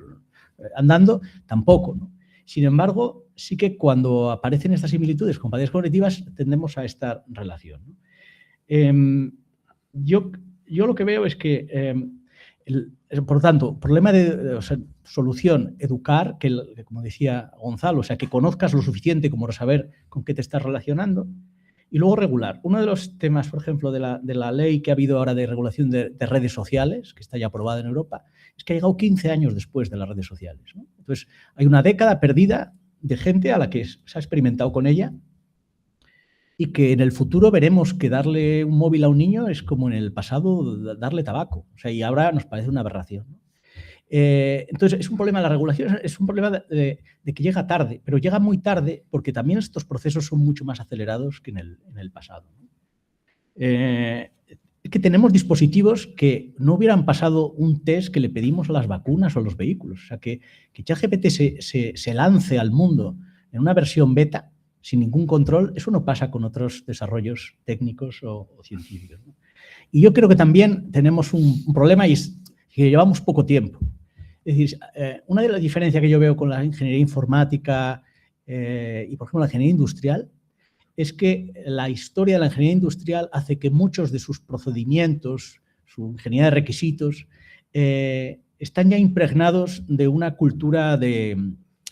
andando, tampoco, ¿no? Sin embargo, sí que cuando aparecen estas similitudes con paredes cognitivas tendemos a esta relación, ¿no? Yo lo que veo es que, por lo tanto, problema solución, educar, que como decía Gonzalo, o sea, que conozcas lo suficiente como para saber con qué te estás relacionando, y luego regular. Uno de los temas, por ejemplo, de la ley que ha habido ahora de regulación de redes sociales, que está ya aprobada en Europa, es que ha llegado 15 años después de las redes sociales, ¿no? Entonces, hay una década perdida de gente a la que se ha experimentado con ella y que en el futuro veremos que darle un móvil a un niño es como en el pasado darle tabaco. O sea, y ahora nos parece una aberración, ¿no? Entonces, es un problema de la regulación, es un problema de que llega tarde, pero llega muy tarde porque también estos procesos son mucho más acelerados que en el pasado, ¿no? Es que tenemos dispositivos que no hubieran pasado un test que le pedimos a las vacunas o a los vehículos. O sea, que ChatGPT se lance al mundo en una versión beta sin ningún control, eso no pasa con otros desarrollos técnicos o científicos, ¿no? Y yo creo que también tenemos un problema y es que llevamos poco tiempo. Es decir, una de las diferencias que yo veo con la ingeniería informática y, por ejemplo, la ingeniería industrial es que la historia de la ingeniería industrial hace que muchos de sus procedimientos, su ingeniería de requisitos, están ya impregnados de una cultura de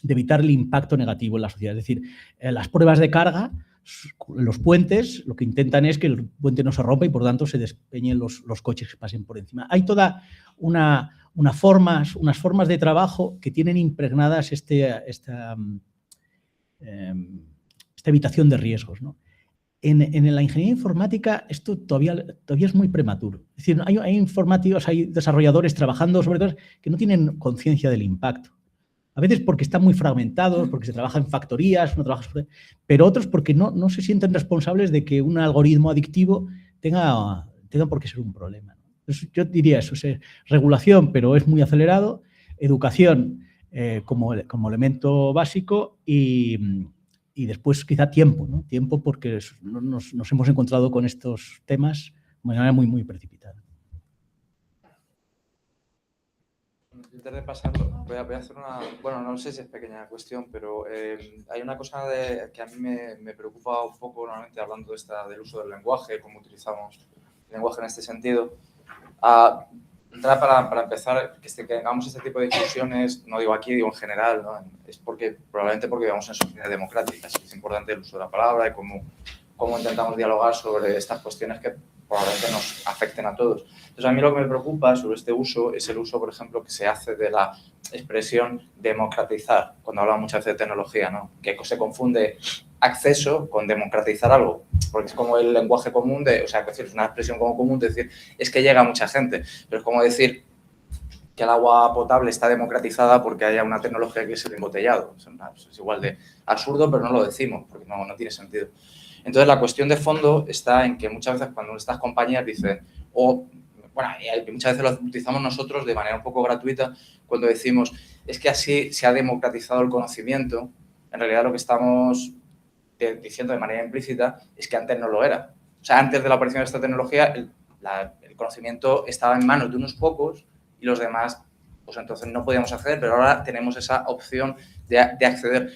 evitar el impacto negativo en la sociedad. Es decir, las pruebas de carga, los puentes, lo que intentan es que el puente no se rompa y por tanto se despeñen los coches que pasen por encima. Hay toda unas formas de trabajo que tienen impregnadas esta evitación de riesgos, ¿no? En la ingeniería informática esto todavía es muy prematuro. Es decir, hay informáticos, hay desarrolladores trabajando sobre todo que no tienen conciencia del impacto. A veces porque están muy fragmentados, porque se trabaja en factorías, pero otros porque no se sienten responsables de que un algoritmo adictivo tenga por qué ser un problema. Entonces, yo diría eso, es regulación, pero es muy acelerado, educación como elemento básico y después quizá tiempo, ¿no? Tiempo porque nos hemos encontrado con estos temas de manera muy, muy precipitada. Antes de pasarlo, voy a hacer una... Bueno, no sé si es pequeña cuestión, pero hay una cosa que a mí me preocupa un poco, normalmente hablando del uso del lenguaje, cómo utilizamos el lenguaje en este sentido. Para empezar, que hagamos este tipo de discusiones, no digo aquí, digo en general, ¿no? Es probablemente porque vivimos en sociedades democráticas. Es importante el uso de la palabra y cómo intentamos dialogar sobre estas cuestiones que probablemente nos afecten a todos. Entonces, a mí lo que me preocupa sobre este uso es el uso, por ejemplo, que se hace de la expresión democratizar, cuando hablamos muchas veces de tecnología, ¿no? Que se confunde acceso con democratizar algo, porque es como el lenguaje común es una expresión como común de decir, es que llega a mucha gente, pero es como decir que el agua potable está democratizada porque haya una tecnología que es el embotellado. Es igual de absurdo, pero no lo decimos, porque no tiene sentido. Entonces, la cuestión de fondo está en que muchas veces cuando estas compañías dicen, y muchas veces lo utilizamos nosotros de manera un poco gratuita, cuando decimos, es que así se ha democratizado el conocimiento, en realidad lo que estamos diciendo de manera implícita es que antes no lo era. O sea, antes de la aparición de esta tecnología, el conocimiento estaba en manos de unos pocos y los demás, pues entonces no podíamos acceder, pero ahora tenemos esa opción de acceder.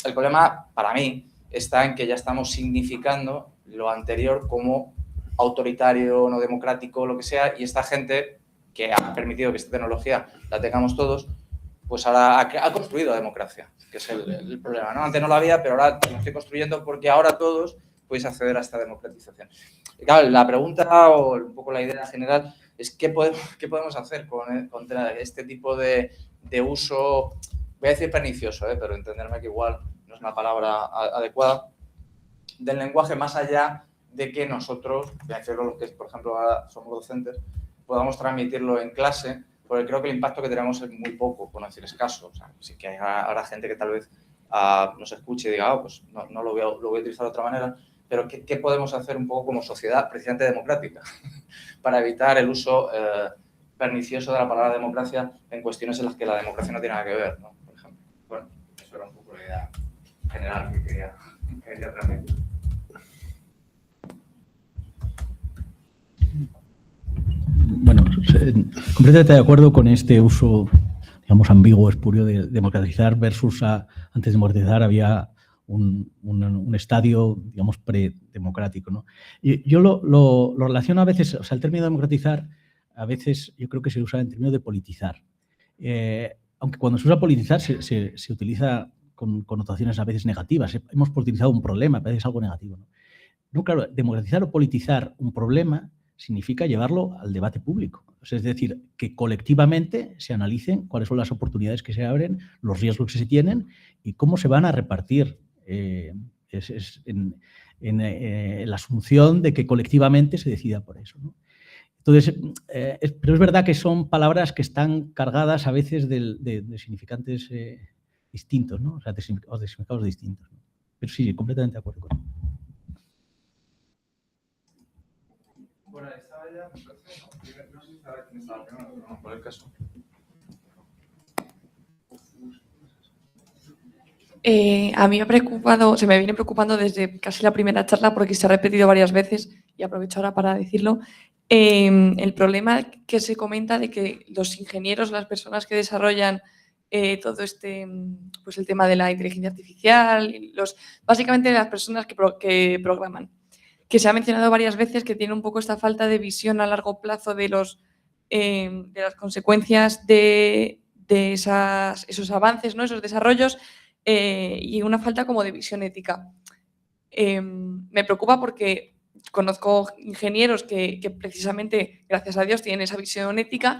El problema, para mí, está en que ya estamos significando lo anterior como autoritario, no democrático, lo que sea, y esta gente que ha permitido que esta tecnología la tengamos todos, pues ahora ha construido la democracia, que es el problema, ¿no? Antes no la había, pero ahora lo estoy construyendo porque ahora todos podéis acceder a esta democratización. Y claro, la pregunta o un poco la idea general es ¿qué podemos hacer contra este tipo de uso, voy a decir pernicioso, pero entenderme que igual no es una palabra adecuada, del lenguaje más allá de que nosotros, voy a decirlo, los que por ejemplo ahora somos docentes, podamos transmitirlo en clase, porque creo que el impacto que tenemos es muy poco, por no decir escaso. O sea, sí que habrá gente que tal vez nos escuche y diga, pues no lo voy a utilizar de otra manera, pero ¿qué podemos hacer un poco como sociedad precisamente democrática para evitar el uso pernicioso de la palabra democracia en cuestiones en las que la democracia no tiene nada que ver, ¿no? Por ejemplo. Bueno, eso era un poco la idea general que quería transmitir. Bueno, completamente de acuerdo con este uso, digamos, ambiguo, espurio de democratizar versus antes de democratizar había un estadio, digamos, predemocrático, ¿no? Y yo lo relaciono a veces, o sea, el término democratizar a veces yo creo que se usa en términos de politizar. Aunque cuando se usa politizar se utiliza con connotaciones a veces negativas. Hemos politizado un problema, a veces es algo negativo, ¿no? No, claro, democratizar o politizar un problema significa llevarlo al debate público. Es decir, que colectivamente se analicen cuáles son las oportunidades que se abren, los riesgos que se tienen y cómo se van a repartir. En la asunción de que colectivamente se decida por eso, ¿no? Entonces, pero es verdad que son palabras que están cargadas a veces de significantes distintos, ¿no? O sea, de significados distintos, ¿no? Pero sí, completamente de acuerdo con eso. Bueno, estaba ya, me parece, no sé si estaba quién estaba primero, no, por el caso. A mí se me viene preocupando desde casi la primera charla porque se ha repetido varias veces y aprovecho ahora para decirlo. El problema que se comenta de que los ingenieros, las personas que desarrollan todo pues el tema de la inteligencia artificial, básicamente las personas que programan, que se ha mencionado varias veces que tiene un poco esta falta de visión a largo plazo de los de las consecuencias de esos avances, ¿no? Esos desarrollos, y una falta como de visión ética. Me preocupa porque conozco ingenieros que precisamente, gracias a Dios, tienen esa visión ética,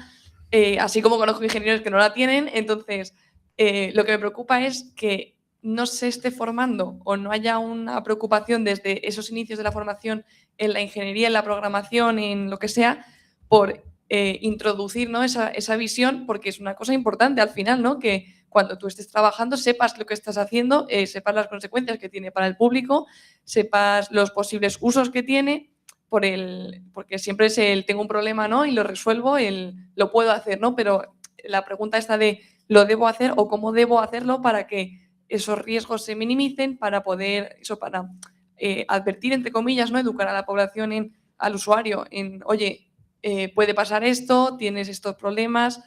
así como conozco ingenieros que no la tienen. Entonces, lo que me preocupa es que no se esté formando o no haya una preocupación desde esos inicios de la formación en la ingeniería, en la programación, en lo que sea, por introducir, ¿no? esa visión, porque es una cosa importante al final, ¿no? Que cuando tú estés trabajando sepas lo que estás haciendo, sepas las consecuencias que tiene para el público, sepas los posibles usos que tiene, porque siempre es tengo un problema, ¿no? Y lo resuelvo, lo puedo hacer, ¿no? Pero la pregunta está de ¿lo debo hacer o cómo debo hacerlo para que esos riesgos se minimicen, para poder, para advertir, entre comillas, ¿no? Educar a la población, al usuario, oye, puede pasar esto, tienes estos problemas,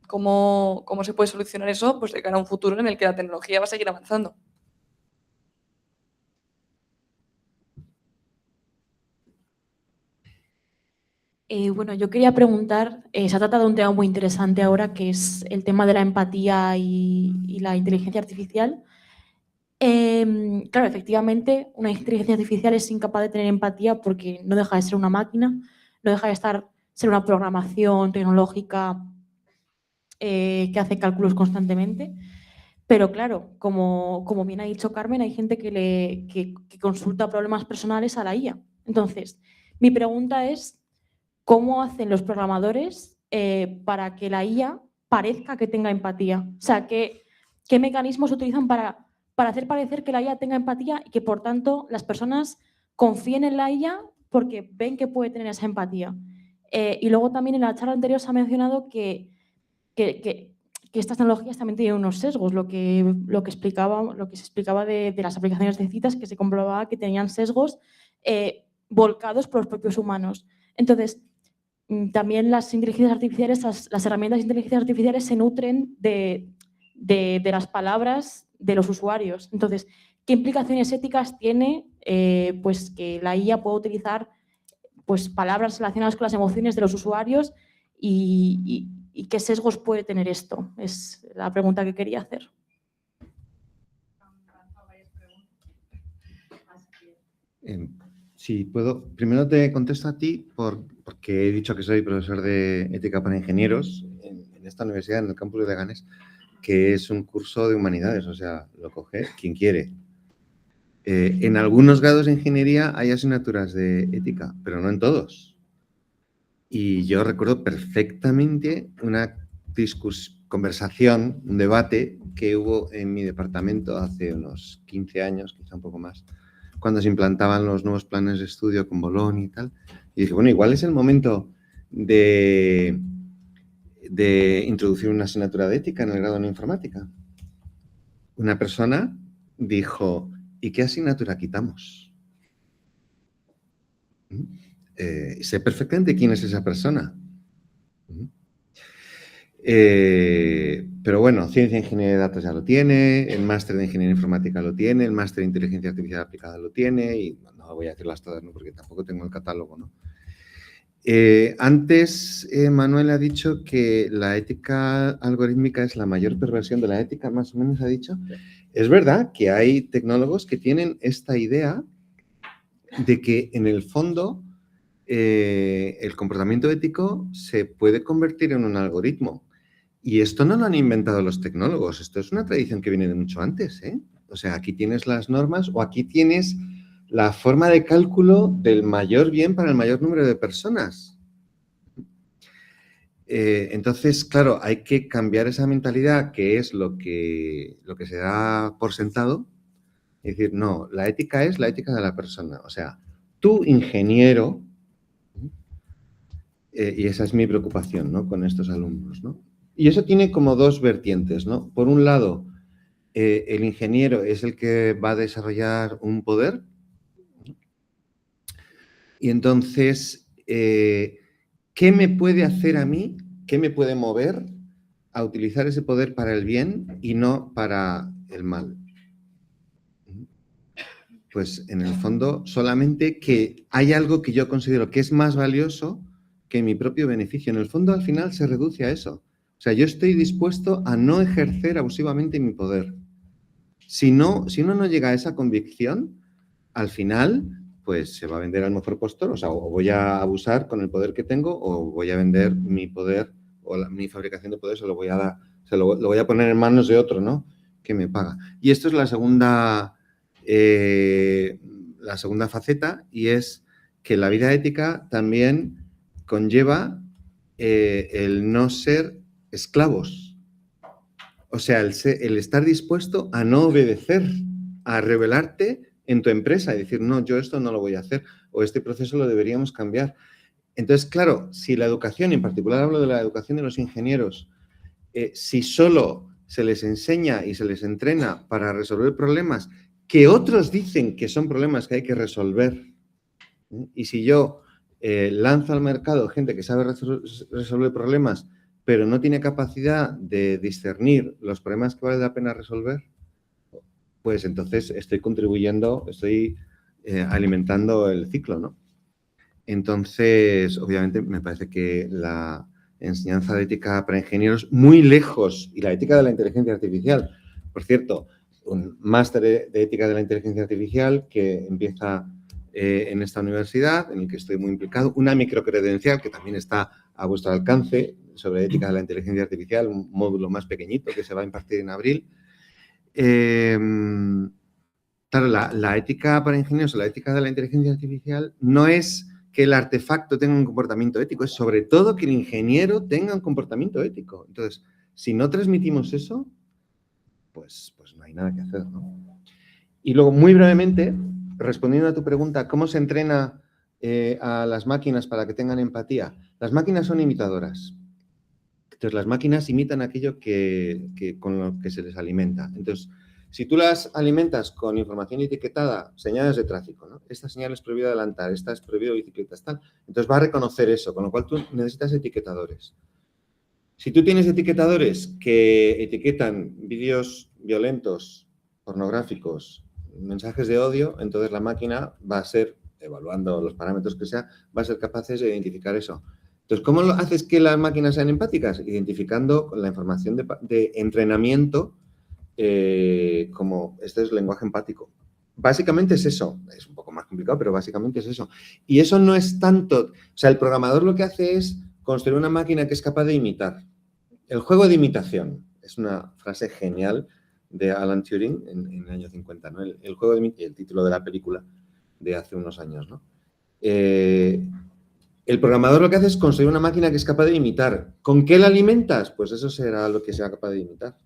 ¿cómo se puede solucionar eso? Pues de cara a un futuro en el que la tecnología va a seguir avanzando. Bueno, yo quería preguntar, se ha tratado de un tema muy interesante ahora, que es el tema de la empatía y la inteligencia artificial. Claro, efectivamente, una inteligencia artificial es incapaz de tener empatía porque no deja de ser una máquina, no deja de ser una programación tecnológica que hace cálculos constantemente. Pero claro, como bien ha dicho Carmen, hay gente que consulta problemas personales a la IA. Entonces, mi pregunta es, ¿cómo hacen los programadores para que la IA parezca que tenga empatía? O sea, ¿qué mecanismos utilizan para hacer parecer que la IA tenga empatía y que, por tanto, las personas confíen en la IA porque ven que puede tener esa empatía? Y luego también en la charla anterior se ha mencionado que estas tecnologías también tienen unos sesgos, lo que se explicaba de las aplicaciones de citas, que se comprobaba que tenían sesgos volcados por los propios humanos. Entonces, también las inteligencias artificiales, las herramientas de inteligencia artificiales se nutren de las palabras de los usuarios. Entonces, ¿qué implicaciones éticas tiene pues que la IA pueda utilizar pues palabras relacionadas con las emociones de los usuarios y qué sesgos puede tener esto? Es la pregunta que quería hacer. Si puedo, primero te contesto a ti porque he dicho que soy profesor de ética para ingenieros en esta universidad, en el campus de Leganés, que es un curso de humanidades, o sea, lo coge quien quiere. En algunos grados de ingeniería hay asignaturas de ética, pero no en todos. Y yo recuerdo perfectamente una conversación, un debate que hubo en mi departamento hace unos 15 años, quizá un poco más, cuando se implantaban los nuevos planes de estudio con Bolonia y tal. Y dije, bueno, igual es el momento de introducir una asignatura de ética en el grado de informática. Una persona dijo, ¿y qué asignatura quitamos? Sé perfectamente quién es esa persona. Pero bueno, ciencia e ingeniería de datos ya lo tiene, el máster de ingeniería informática lo tiene, el máster de inteligencia artificial aplicada lo tiene, y no voy a decirlas todas, ¿no? Porque tampoco tengo el catálogo, ¿no? Antes Manuel ha dicho que la ética algorítmica es la mayor perversión de la ética, más o menos ha dicho. Es verdad que hay tecnólogos que tienen esta idea de que en el fondo el comportamiento ético se puede convertir en un algoritmo. Y esto no lo han inventado los tecnólogos, esto es una tradición que viene de mucho antes, ¿eh? O sea, aquí tienes las normas o aquí tienes la forma de cálculo del mayor bien para el mayor número de personas. Entonces, claro, hay que cambiar esa mentalidad que es lo que se da por sentado. Es decir, no, la ética es la ética de la persona. O sea, tú, ingeniero, y esa es mi preocupación, ¿no?, con estos alumnos, ¿no? Y eso tiene como dos vertientes, ¿no? Por un lado, el ingeniero es el que va a desarrollar un poder. Y entonces, ¿qué me puede hacer a mí? ¿Qué me puede mover a utilizar ese poder para el bien y no para el mal? Pues en el fondo solamente que hay algo que yo considero que es más valioso que mi propio beneficio. En el fondo, al final, se reduce a eso. O sea, yo estoy dispuesto a no ejercer abusivamente mi poder. Si uno no llega a esa convicción, al final, pues se va a vender al mejor postor. O sea, o voy a abusar con el poder que tengo o voy a vender mi poder o mi fabricación de poder lo voy a poner en manos de otro, ¿no? Que me paga. Y esto es la segunda faceta, y es que la vida ética también conlleva el no ser esclavos. O sea, el estar dispuesto a no obedecer, a rebelarte en tu empresa y decir, no, yo esto no lo voy a hacer, o este proceso lo deberíamos cambiar. Entonces, claro, si la educación, en particular hablo de la educación de los ingenieros, si solo se les enseña y se les entrena para resolver problemas que otros dicen que son problemas que hay que resolver, y si yo lanzo al mercado gente que sabe resolver problemas, pero no tiene capacidad de discernir los problemas que vale la pena resolver, pues entonces estoy contribuyendo, estoy alimentando el ciclo, ¿no? Entonces, obviamente, me parece que la enseñanza de ética para ingenieros, muy lejos, y la ética de la inteligencia artificial, por cierto, un máster de ética de la inteligencia artificial que empieza en esta universidad, en el que estoy muy implicado, una microcredencial que también está a vuestro alcance sobre ética de la inteligencia artificial, un módulo más pequeñito que se va a impartir en abril. Claro, la ética para ingenieros o la ética de la inteligencia artificial no es que el artefacto tenga un comportamiento ético, es sobre todo que el ingeniero tenga un comportamiento ético. Entonces, si no transmitimos eso, pues no hay nada que hacer, ¿no? Y luego, muy brevemente, respondiendo a tu pregunta, ¿cómo se entrena a las máquinas para que tengan empatía? Las máquinas son imitadoras. Entonces, las máquinas imitan aquello con lo que se les alimenta. Entonces, si tú las alimentas con información etiquetada, señales de tráfico, ¿no? Esta señal es prohibido adelantar, esta es prohibido bicicletas, tal. Entonces va a reconocer eso, con lo cual tú necesitas etiquetadores. Si tú tienes etiquetadores que etiquetan vídeos violentos, pornográficos, mensajes de odio, entonces la máquina va a ser, evaluando los parámetros que sea, va a ser capaz de identificar eso. Entonces, ¿cómo haces que las máquinas sean empáticas? Identificando la información de entrenamiento como este es lenguaje empático. Básicamente es eso. Es un poco más complicado, pero básicamente es eso. Y eso no es tanto... O sea, el programador lo que hace es construir una máquina que es capaz de imitar. El juego de imitación. Es una frase genial de Alan Turing en el año 50, ¿no? El juego de imitación, el título de la película de hace unos años, ¿no? El programador lo que hace es construir una máquina que es capaz de imitar. ¿Con qué la alimentas? Pues eso será lo que sea capaz de imitar.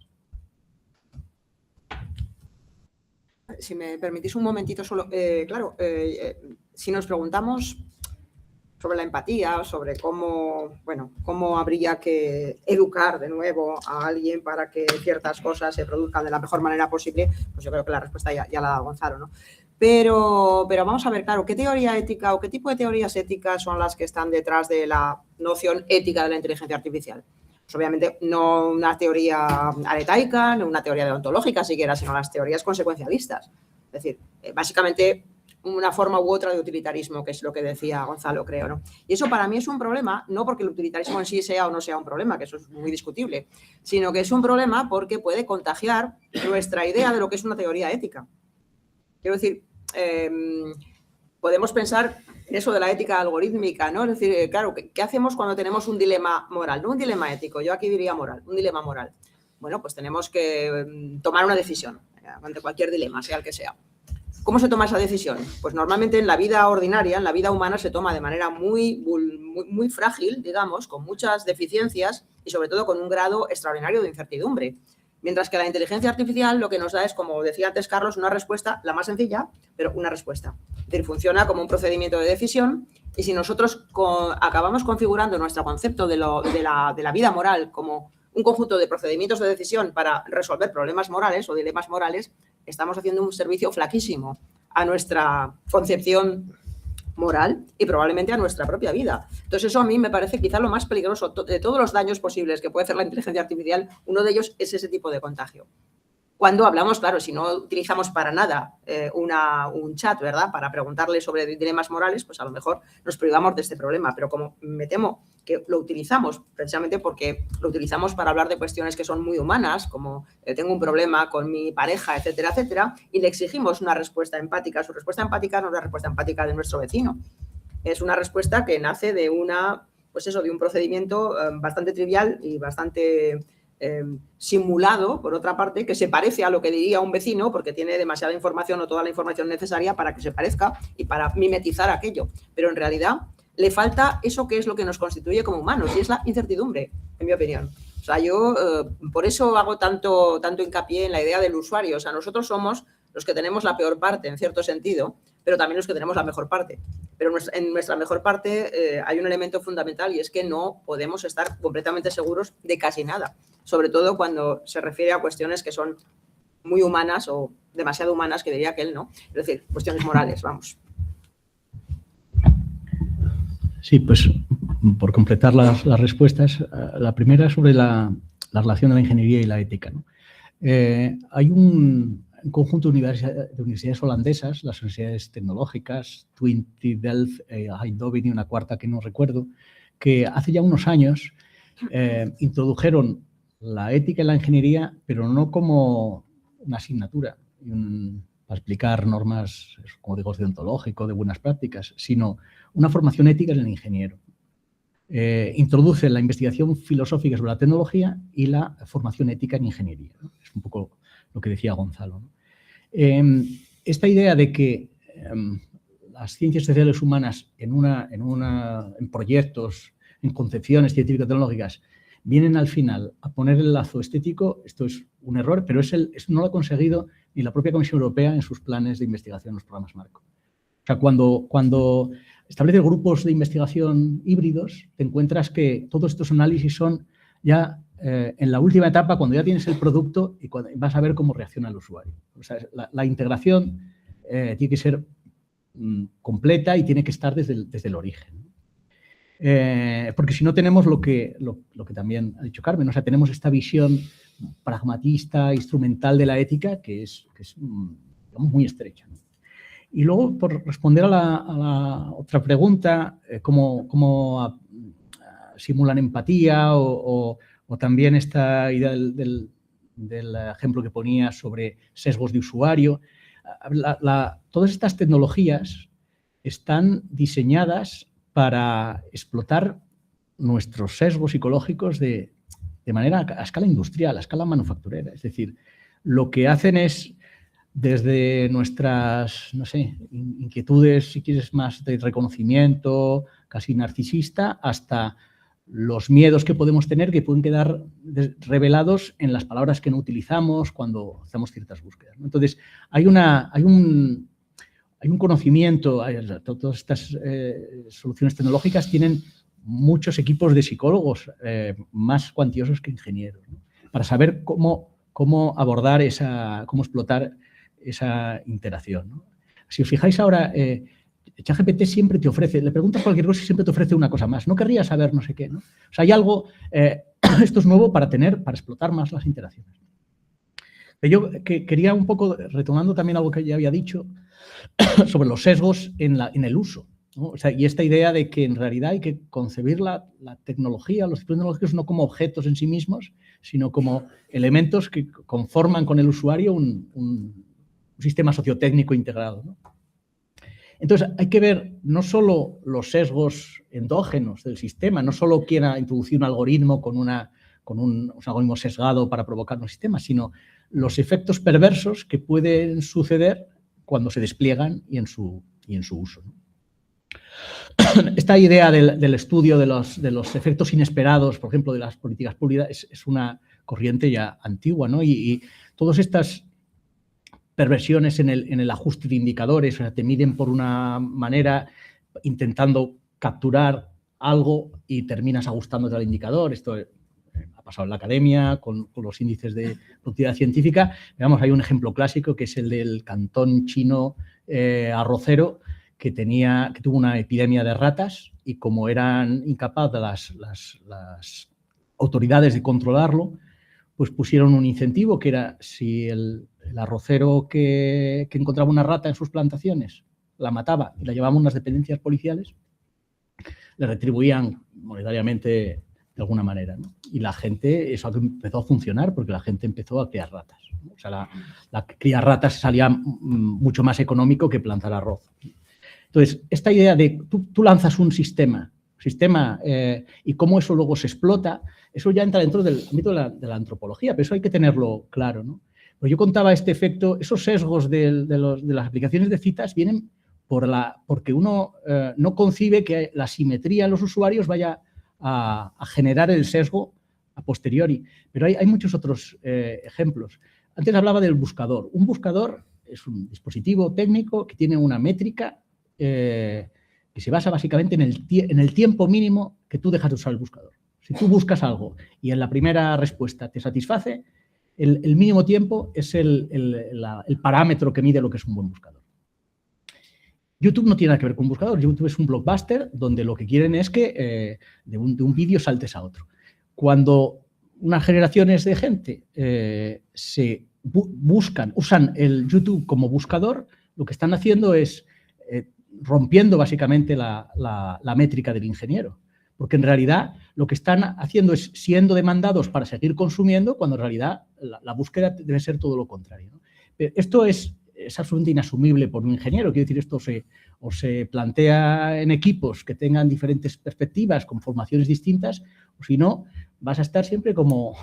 Si me permitís un momentito solo, si nos preguntamos sobre la empatía, sobre cómo habría que educar de nuevo a alguien para que ciertas cosas se produzcan de la mejor manera posible, pues yo creo que la respuesta ya la ha dado Gonzalo, ¿no? Pero vamos a ver, claro, ¿qué teoría ética o qué tipo de teorías éticas son las que están detrás de la noción ética de la inteligencia artificial? Pues obviamente no una teoría aretaica, no una teoría deontológica siquiera, sino las teorías consecuencialistas. Es decir, básicamente una forma u otra de utilitarismo, que es lo que decía Gonzalo, creo, ¿no? Y eso para mí es un problema, no porque el utilitarismo en sí sea o no sea un problema, que eso es muy discutible, sino que es un problema porque puede contagiar nuestra idea de lo que es una teoría ética. Quiero decir, podemos pensar en eso de la ética algorítmica, ¿no? Es decir, claro, ¿qué hacemos cuando tenemos un dilema moral? No un dilema ético, yo aquí diría moral, un dilema moral. Bueno, pues tenemos que tomar una decisión ante cualquier dilema, sea el que sea. ¿Cómo se toma esa decisión? Pues normalmente en la vida ordinaria, en la vida humana, se toma de manera muy frágil, digamos, con muchas deficiencias y sobre todo con un grado extraordinario de incertidumbre. Mientras que la inteligencia artificial lo que nos da es, como decía antes Carlos, una respuesta, la más sencilla, pero una respuesta. Es decir, funciona como un procedimiento de decisión y si nosotros acabamos configurando nuestro concepto de la vida moral como un conjunto de procedimientos de decisión para resolver problemas morales o dilemas morales, estamos haciendo un servicio flaquísimo a nuestra concepción moral y probablemente a nuestra propia vida. Entonces eso a mí me parece quizá lo más peligroso de todos los daños posibles que puede hacer la inteligencia artificial. Uno de ellos es ese tipo de contagio. Cuando hablamos, claro, si no utilizamos para nada un chat, ¿verdad?, para preguntarle sobre dilemas morales, pues a lo mejor nos privamos de este problema. Pero como me temo que lo utilizamos precisamente porque lo utilizamos para hablar de cuestiones que son muy humanas, como tengo un problema con mi pareja, etcétera, etcétera, y le exigimos una respuesta empática. Su respuesta empática no es la respuesta empática de nuestro vecino. Es una respuesta que nace de de un procedimiento bastante trivial y bastante simulado, por otra parte, que se parece a lo que diría un vecino porque tiene demasiada información o toda la información necesaria para que se parezca y para mimetizar aquello. Pero en realidad le falta eso que es lo que nos constituye como humanos y es la incertidumbre, en mi opinión. O sea, yo por eso hago tanto hincapié en la idea del usuario. O sea, nosotros somos los que tenemos la peor parte, en cierto sentido, pero también los que tenemos la mejor parte. Pero en nuestra mejor parte hay un elemento fundamental y es que no podemos estar completamente seguros de casi nada, sobre todo cuando se refiere a cuestiones que son muy humanas o demasiado humanas, que diría que él, ¿no? Es decir, cuestiones morales, vamos. Sí, pues por completar las respuestas, la primera sobre la relación de la ingeniería y la ética, ¿no? Hay un conjunto de universidades holandesas, las universidades tecnológicas, Twente, Delft, Eindhoven y una cuarta que no recuerdo, que hace ya unos años introdujeron la ética en la ingeniería, pero no como una asignatura para explicar normas, códigos deontológicos, de buenas prácticas, sino una formación ética en el ingeniero. Introduce la investigación filosófica sobre la tecnología y la formación ética en ingeniería, ¿no? Es un poco lo que decía Gonzalo, ¿no? Esta idea de que las ciencias sociales humanas en proyectos, en concepciones científico-tecnológicas, vienen al final a poner el lazo estético, esto es un error, pero no lo ha conseguido ni la propia Comisión Europea en sus planes de investigación en los programas marco. O sea, cuando estableces grupos de investigación híbridos, te encuentras que todos estos análisis son ya en la última etapa, cuando ya tienes el producto y vas a ver cómo reacciona el usuario. O sea, la integración tiene que ser completa y tiene que estar desde el origen. Porque si no tenemos lo que también ha dicho Carmen, o sea, tenemos esta visión pragmatista, instrumental de la ética que es digamos, muy estrecha, ¿no? Y luego, por responder a la otra pregunta, cómo simulan empatía o también esta idea del ejemplo que ponía sobre sesgos de usuario. Todas estas tecnologías están diseñadas para explotar nuestros sesgos psicológicos de manera a escala industrial, a escala manufacturera. Es decir, lo que hacen es, desde nuestras, no sé, inquietudes, si quieres, más de reconocimiento, casi narcisista, hasta los miedos que podemos tener que pueden quedar revelados en las palabras que no utilizamos cuando hacemos ciertas búsquedas, ¿no? Entonces, hay un conocimiento, todas estas soluciones tecnológicas tienen muchos equipos de psicólogos más cuantiosos que ingenieros, ¿no? Para saber cómo abordar cómo explotar esa interacción, ¿no? Si os fijáis ahora, ChatGPT siempre te ofrece, le preguntas cualquier cosa y siempre te ofrece una cosa más. No querría saber no sé qué, ¿no? O sea, hay algo, esto es nuevo para explotar más las interacciones. Yo quería un poco, retomando también algo que ya había dicho, sobre los sesgos en el uso, ¿no? O sea, y esta idea de que en realidad hay que concebir la tecnología, los tecnológicos no como objetos en sí mismos, sino como elementos que conforman con el usuario un sistema sociotécnico integrado, ¿no? Entonces, hay que ver no solo los sesgos endógenos del sistema, no solo quiera introducir un algoritmo con un algoritmo sesgado para provocar un sistema, sino los efectos perversos que pueden suceder cuando se despliegan y en su uso, ¿no? Esta idea del estudio de los efectos inesperados, por ejemplo, de las políticas públicas, es una corriente ya antigua, ¿no? Y todas estas perversiones en el ajuste de indicadores, o sea, te miden por una manera intentando capturar algo y terminas ajustándote al indicador. Esto ha pasado en la academia con los índices de productividad científica. Veamos, hay un ejemplo clásico que es el del cantón chino arrocero, que tuvo una epidemia de ratas y como eran incapaces las autoridades de controlarlo, pues pusieron un incentivo que era si el arrocero que encontraba una rata en sus plantaciones la mataba y la llevaba a unas dependencias policiales, le retribuían monetariamente de alguna manera, ¿no? Y la gente, eso empezó a funcionar porque la gente empezó a criar ratas, ¿no? O sea, la criar ratas salía mucho más económico que plantar arroz. Entonces, esta idea de tú lanzas un sistema y cómo eso luego se explota, eso ya entra dentro del ámbito de la antropología, pero eso hay que tenerlo claro, ¿no? Pues yo contaba este efecto, esos sesgos de las aplicaciones de citas vienen porque uno no concibe que la simetría en los usuarios vaya a generar el sesgo a posteriori. Pero hay muchos otros ejemplos. Antes hablaba del buscador. Un buscador es un dispositivo técnico que tiene una métrica que se basa básicamente en el tiempo mínimo que tú dejas de usar el buscador. Si tú buscas algo y en la primera respuesta te satisface, el mínimo tiempo es el parámetro que mide lo que es un buen buscador. YouTube no tiene nada que ver con un buscador. YouTube es un blockbuster donde lo que quieren es que de un vídeo saltes a otro. Cuando unas generaciones de gente usan el YouTube como buscador, lo que están haciendo es rompiendo básicamente la métrica del ingeniero. Porque en realidad lo que están haciendo es siendo demandados para seguir consumiendo, cuando en realidad la búsqueda debe ser todo lo contrario, ¿no? Pero esto es absolutamente inasumible por un ingeniero. Quiero decir, esto se plantea en equipos que tengan diferentes perspectivas, con formaciones distintas, o si no, vas a estar siempre como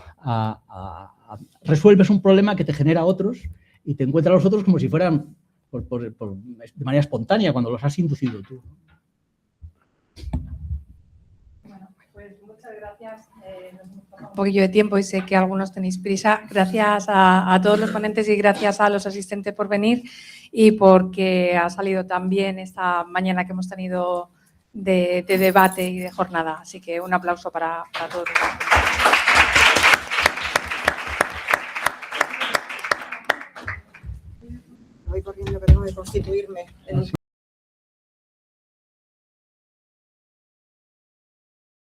resuelves un problema que te genera otros y te encuentras a los otros como si fueran de manera espontánea, cuando los has inducido tú. Bueno, pues muchas gracias. Nos hemos pasado un poquillo de tiempo y sé que algunos tenéis prisa. Gracias a todos los ponentes y gracias a los asistentes por venir y porque ha salido tan bien esta mañana que hemos tenido de debate y de jornada. Así que un aplauso para todos. Voy corriendo que tengo que constituirme.